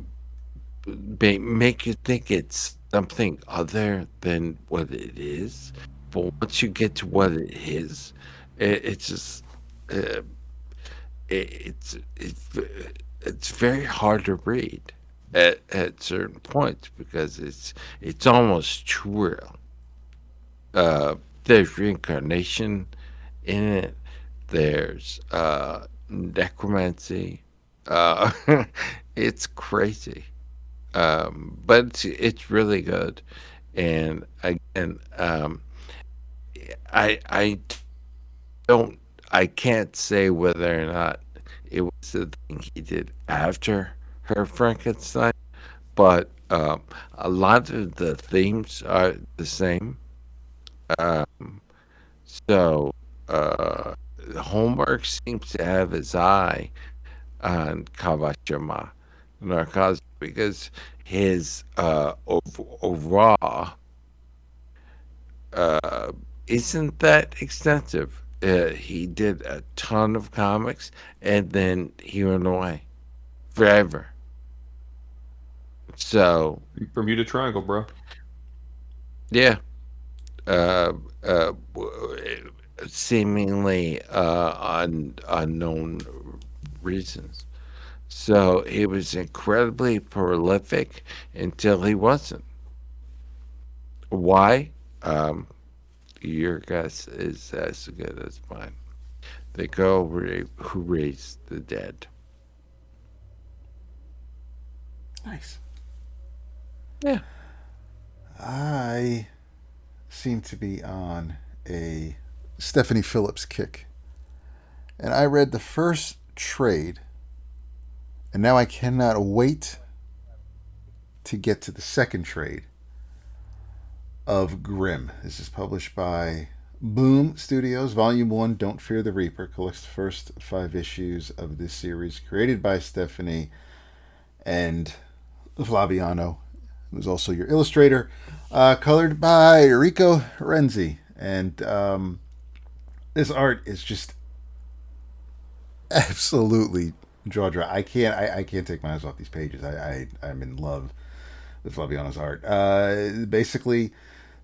make you think it's something other than what it is. But once you get to what it is, it's just uh, it's very hard to read at certain points because it's almost too real. There's reincarnation in it. There's necromancy. Uh, it's crazy, but it's really good. And again, I don't I can't say whether or not it was the thing he did after her Frankenstein, but a lot of the themes are the same. Um, so Homework seems to have his eye on Kawashima Narkazu because his overall uh, isn't that extensive. He did a ton of comics and then he went away forever. So, Bermuda Triangle, bro. yeah, uh, seemingly unknown reasons. So he was incredibly prolific until he wasn't. Why? Um, your guess is as good as mine. The girl who raised the dead. Nice. Yeah. I seem to be on a Stephanie Phillips kick. And I read the first trade, and now I cannot wait to get to the second trade of Grimm. This is published by Boom Studios, Volume 1, Don't Fear the Reaper, collects the first 5 issues of this series, created by Stephanie. And Flaviano, who's also your illustrator, colored by Rico Renzi. And this art is just absolutely jaw dry. I can't take my eyes off these pages. I'm in love with Flaviano's art. Basically,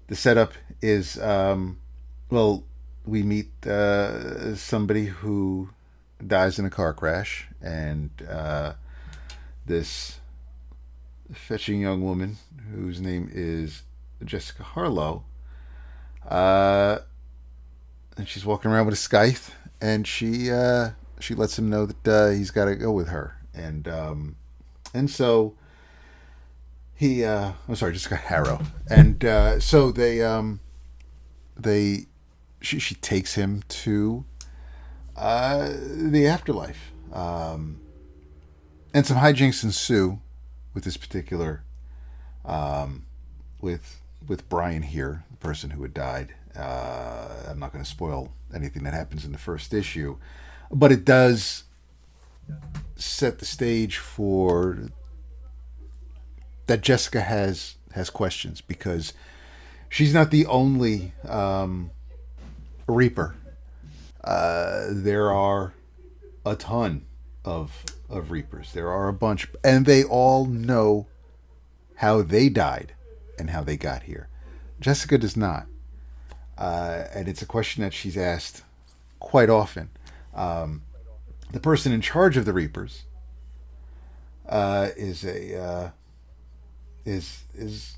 the setup is well, we meet somebody who dies in a car crash, and this fetching young woman whose name is Jessica Harlow, uh, and she's walking around with a scythe, and she lets him know that he's got to go with her, and so he I'm sorry, Jessica Harrow, and so they she takes him to the afterlife, and some hijinks ensue with this particular with Brian here, the person who had died. I'm not going to spoil anything that happens in the first issue, but it does set the stage for that Jessica has questions, because she's not the only Reaper. There are a ton of Reapers. There are a bunch, and they all know how they died and how they got here. Jessica does not, and it's a question that she's asked quite often. The person in charge of the Reapers is a is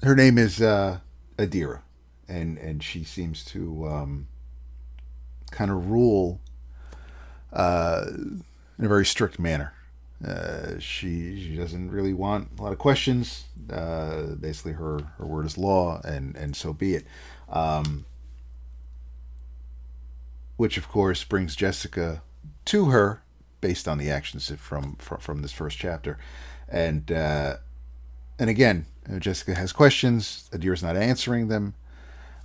her name is Adira, and she seems to kind of rule in a very strict manner. She doesn't really want a lot of questions. Basically, her word is law, and so be it. Which of course brings Jessica to her based on the actions from this first chapter, and again, Jessica has questions. Adira's not answering them,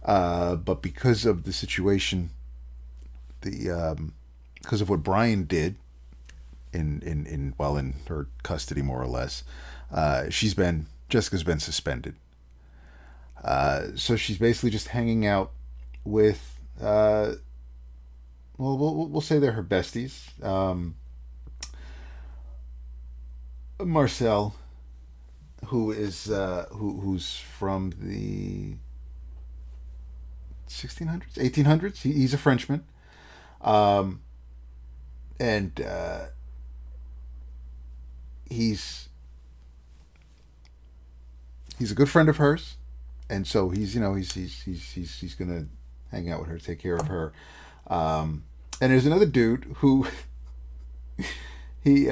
but because of the situation, because of what Brian did in while in her custody, more or less, Jessica's been suspended. So she's basically just hanging out with we'll say they're her besties. Marcel, who is who's from the 1600s, 1800s. He's a Frenchman, and he's a good friend of hers, and so he's gonna hang out with her, take care of her. And there's another dude who he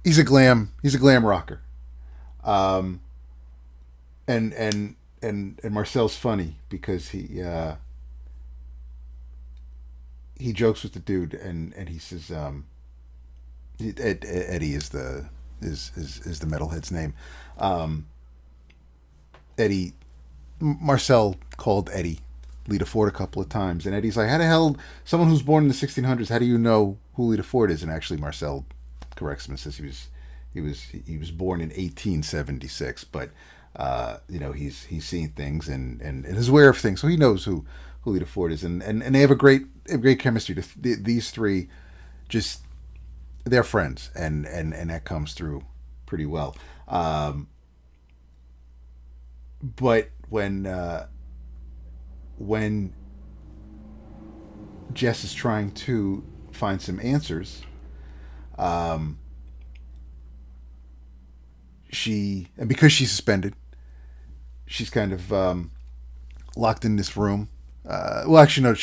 he's a glam rocker. And Marcel's funny because he jokes with the dude, and he says Eddie is the metalhead's name. Eddie Marcel called Eddie Lita Ford a couple of times, and Eddie's like, "How the hell, someone who's born in the 1600s? How do you know who Lita Ford is?" And actually, Marcel corrects him and says he was born in 1876, but he's seen things and is aware of things, so he knows who Lita Ford is, and they have a great chemistry. These three, just they're friends, and that comes through pretty well. But when Jess is trying to find some answers, because she's suspended, she's kind of locked in this room. Well, actually, no.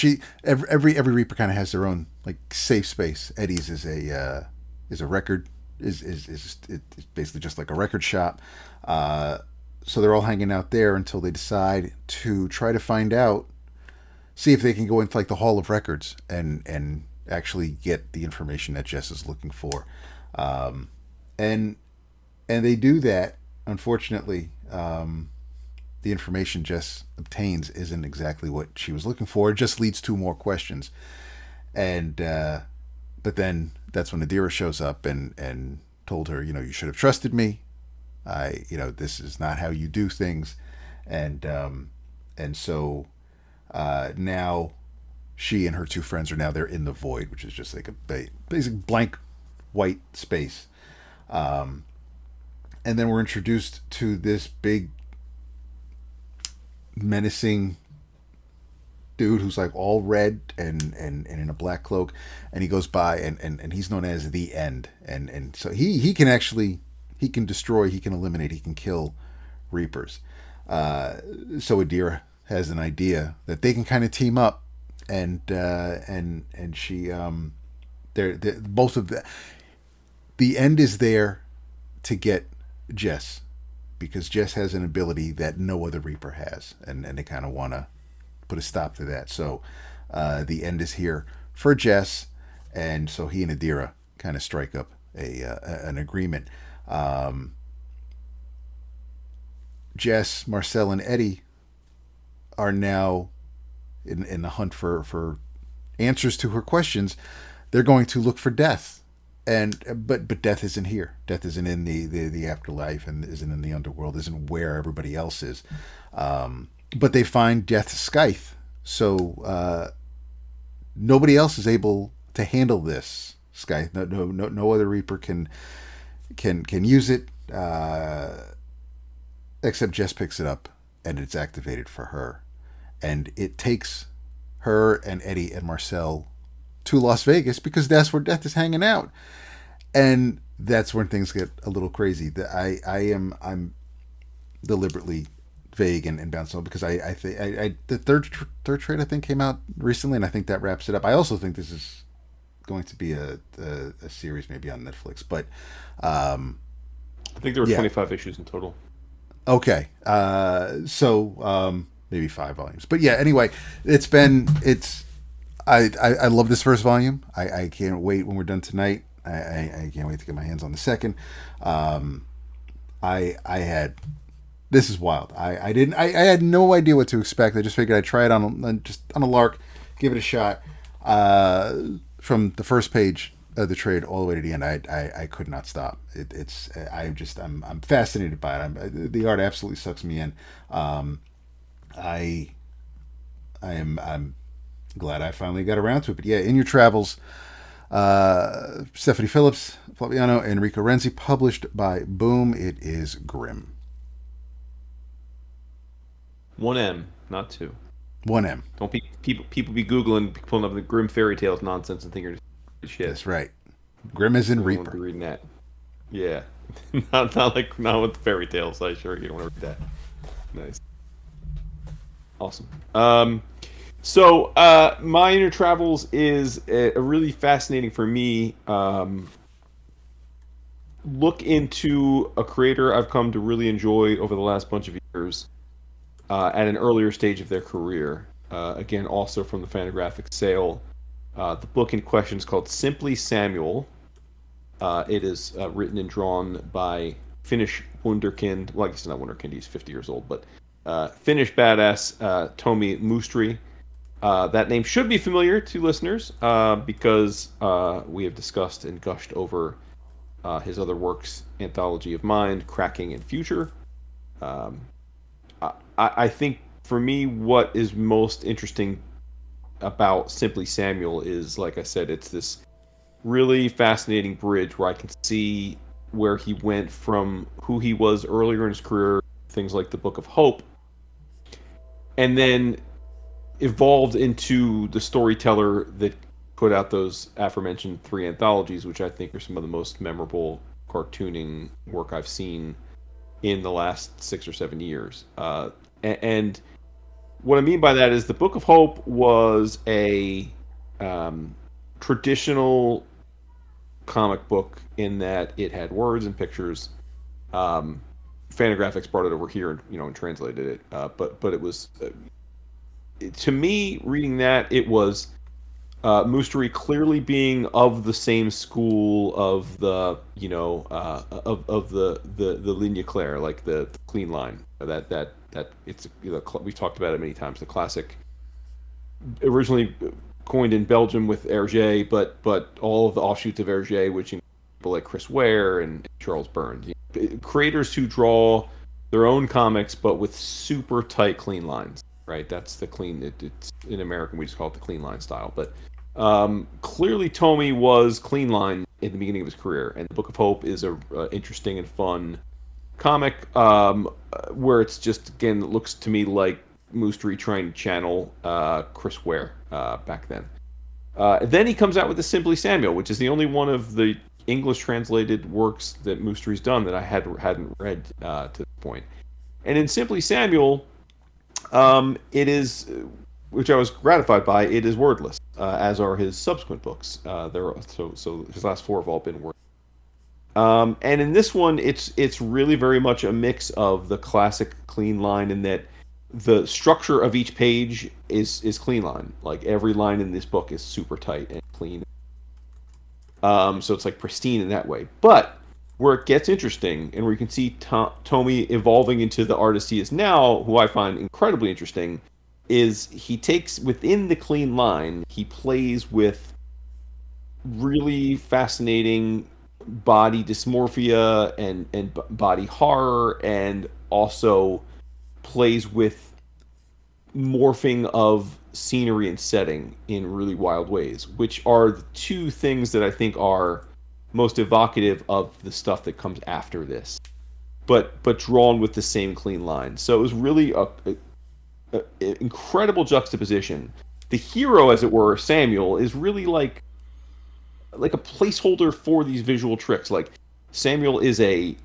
Every Reaper kind of has their own like safe space. Eddie's is a record is basically just like a record shop. So they're all hanging out there until they decide to try to find out, see if they can go into like the Hall of Records and actually get the information that Jess is looking for. And they do that. Unfortunately, the information Jess obtains isn't exactly what she was looking for. It just leads to more questions. And but then that's when Adira shows up and told her, you should have trusted me. This is not how you do things. And so now she and her two friends are now there in the void, which is just like a basic blank white space. And then we're introduced to this big menacing dude who's like all red and in a black cloak, and he goes by and he's known as the End. And so he can actually, he can destroy, he can eliminate, he can kill Reapers. So Adira has an idea that they can kind of team up, and she they're both of the End is there to get Jess, because Jess has an ability that no other Reaper has, and they kind of want to put a stop to that. So the End is here for Jess, and so he and Adira kind of strike up an agreement. Jess, Marcel, and Eddie are now in the hunt for answers to her questions. They're going to look for Death, but Death isn't here. Death isn't in the afterlife, and isn't in the underworld, isn't where everybody else is. But they find Death's scythe, so nobody else is able to handle this scythe. No other Reaper can use it, except Jess picks it up, and it's activated for her, and it takes her and Eddie and Marcel to Las Vegas, because that's where Death is hanging out, and that's when things get a little crazy. I'm deliberately vague and bouncing because I think the third trade I think came out recently, and I think that wraps it up. I also think this is going to be a series maybe on Netflix, but I think there were 25 issues in total. Okay, so maybe 5 volumes, but yeah. Anyway, I love this first volume. I can't wait when we're done tonight. I can't wait to get my hands on the second. This is wild. I had no idea what to expect. I just figured I'd try it on a lark, give it a shot. From the first page of the trade all the way to the end, I could not stop. I'm fascinated by it. The art absolutely sucks me in. I'm glad I finally got around to it. But yeah, in your travels, Stephanie Phillips, Flaviano, and Rico Renzi, published by Boom. It is grim. 1M, not 2. 1M. Don't be people be googling, pulling up the grim fairy tales nonsense and thinking shit. That's right. Grim is in Reaper. Be reading that. Yeah, not with the fairy tales. I sure you don't want to read that. Nice. Awesome. So my inner travels is a really fascinating for me. Look into a creator I've come to really enjoy over the last bunch of years. At an earlier stage of their career. Again, also from the Fantagraphics sale. The book in question is called Simply Samuel. It is written and drawn by Finnish wunderkind. Well, I guess not wunderkind, he's 50 years old, but Finnish badass Tommi Musturi. That name should be familiar to listeners because we have discussed and gushed over his other works, Anthology of Mind, Cracking, and Future. I think for me, what is most interesting about Simply Samuel is, like I said, it's this really fascinating bridge where I can see where he went from who he was earlier in his career, things like the Book of Hope, and then evolved into the storyteller that put out those aforementioned 3 anthologies, which I think are some of the most memorable cartooning work I've seen in the last 6 or 7 years. And what I mean by that is the Book of Hope was a traditional comic book in that it had words and pictures. Fantagraphics brought it over here and translated it. But it was, to me, reading that, it was Musturi clearly being of the same school of the of the ligne claire, like the clean line. That it's we've talked about it many times. The classic, originally coined in Belgium with Hergé, but all of the offshoots of Hergé, which include people like Chris Ware and Charles Burns, creators who draw their own comics but with super tight, clean lines. Right, that's the clean. It's in American we just call it the clean line style, but clearly Tommi was clean line in the beginning of his career, and the Book of Hope is a interesting and fun comic where it's just, again, it looks to me like Musturi trying to channel Chris Ware back then. Then he comes out with the Simply Samuel, which is the only one of the English translated works that Musturi's done that I hadn't read to this point. And in Simply Samuel, it is, which I was gratified by, it is wordless, as are his subsequent books. So his last 4 have all been wordless. And in this one, it's really very much a mix of the classic clean line, in that the structure of each page is clean line. Like every line in this book is super tight and clean. So it's like pristine in that way. But where it gets interesting, and where you can see Tommi evolving into the artist he is now, who I find incredibly interesting, is he takes, within the clean line, he plays with really fascinating body dysmorphia and body horror, and also plays with morphing of scenery and setting in really wild ways, which are the 2 things that I think are most evocative of the stuff that comes after this, but drawn with the same clean line. So it was really a incredible juxtaposition. The hero, as it were, Samuel, is really like a placeholder for these visual tricks. Like Samuel is I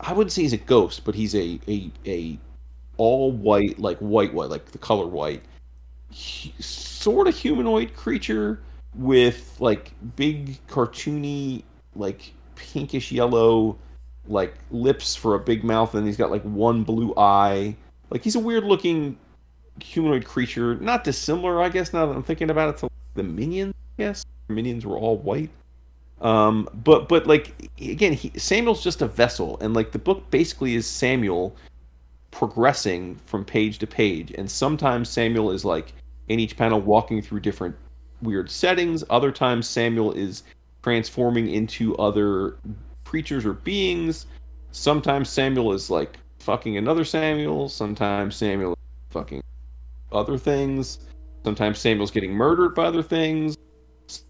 wouldn't say he's a ghost, but he's a all white, like the color white, sort of humanoid creature with like big cartoony, like pinkish yellow, like lips for a big mouth, and he's got like one blue eye. Like he's a weird looking humanoid creature, not dissimilar, I guess, now that I'm thinking about it, to the Minions. I guess Minions were all white. But like, again, Samuel's just a vessel, and like the book basically is Samuel progressing from page to page, and sometimes Samuel is like in each panel walking through different weird settings. Other times Samuel is transforming into other creatures or beings. Sometimes Samuel is like fucking another Samuel. Sometimes Samuel is fucking other things. Sometimes Samuel's getting murdered by other things.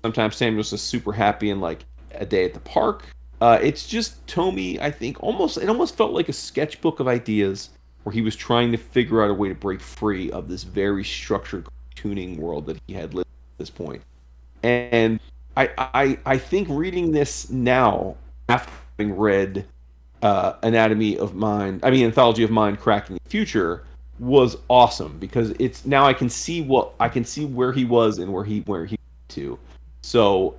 Sometimes Samuel's just super happy and like a day at the park. It's just Tommi, I think, it almost felt like a sketchbook of ideas where he was trying to figure out a way to break free of this very structured cartooning world that he had lived at this point. And I think reading this now, after having read Anthology of Mind Cracking the Future, was awesome, because it's now I can see where he was and where he went to. So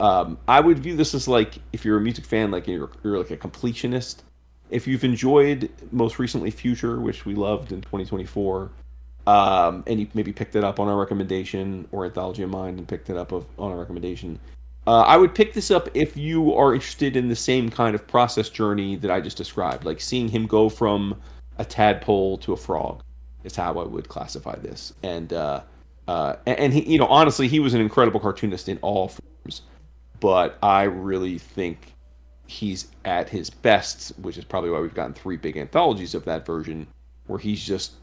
I would view this as like, if you're a music fan, like you're like a completionist. If you've enjoyed most recently Future, which we loved in 2024, and you maybe picked it up on our recommendation, or Anthology of Mind and picked it up on our recommendation, I would pick this up if you are interested in the same kind of process journey that I just described, like seeing him go from a tadpole to a frog is how I would classify this. And he, honestly, he was an incredible cartoonist in all forms, but I really think he's at his best, which is probably why we've gotten 3 big anthologies of that version, where he's just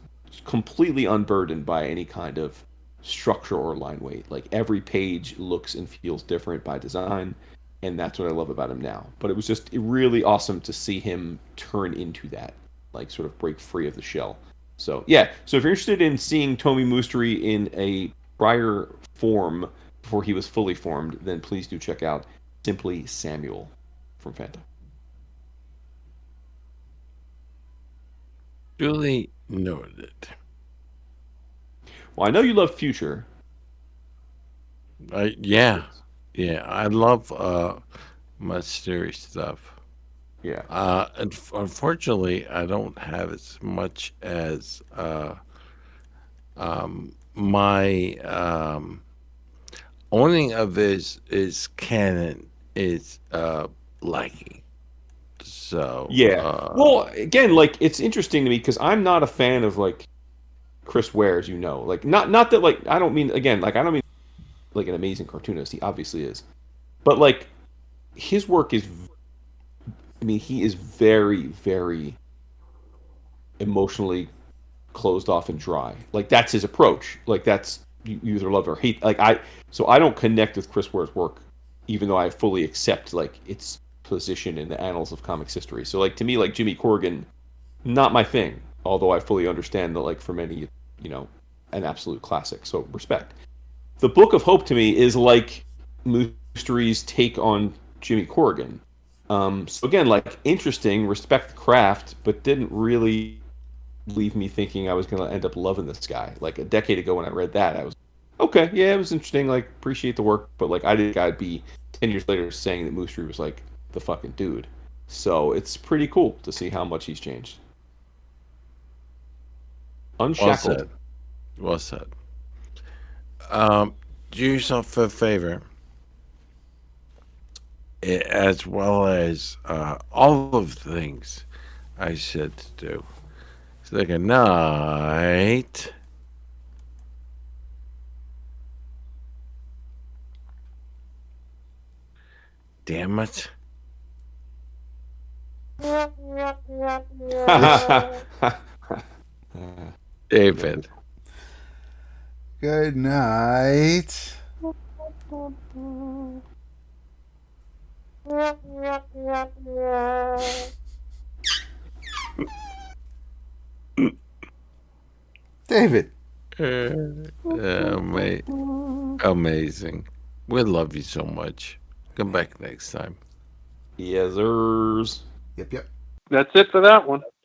completely unburdened by any kind of structure or line weight. Like every page looks and feels different by design, and that's what I love about him now. But it was just really awesome to see him turn into that, like sort of break free of the shell. So yeah, so if you're interested in seeing Tommi Musturi in a prior form before he was fully formed, then please do check out Simply Samuel from Fanta. Duly noted. Well, I know you love Future. Yeah, I love Musturi stuff. Yeah. Unfortunately, I don't have as much as my owning of his canon is lacking. So yeah. Well, again, like it's interesting to me because I'm not a fan of like Chris Ware, as you know. Like not that like I don't mean like an amazing cartoonist. He obviously is, but like his work is. I mean, he is very, very emotionally closed off and dry. Like that's his approach. Like that's you either love or hate. So I don't connect with Chris Ware's work, even though I fully accept like its position in the annals of comics history. So like to me, like Jimmy Corrigan, not my thing. Although I fully understand that like for many, an absolute classic. So respect. The Book of Hope to me is like Musturi's take on Jimmy Corrigan. So again, like interesting, respect the craft, but didn't really leave me thinking I was going to end up loving this guy. Like a decade ago when I read that, I was okay, yeah, it was interesting. Like appreciate the work, but like I didn't think I'd be 10 years later saying that Musturi was like the fucking dude. So it's pretty cool to see how much he's changed. Unshackled. Well said. Do yourself a favor, as well as all of the things I said to do. It's like a night. Damn it. David. Good night. David. Amazing. We love you so much. Come back next time. Yesers. Yep. That's it for that one.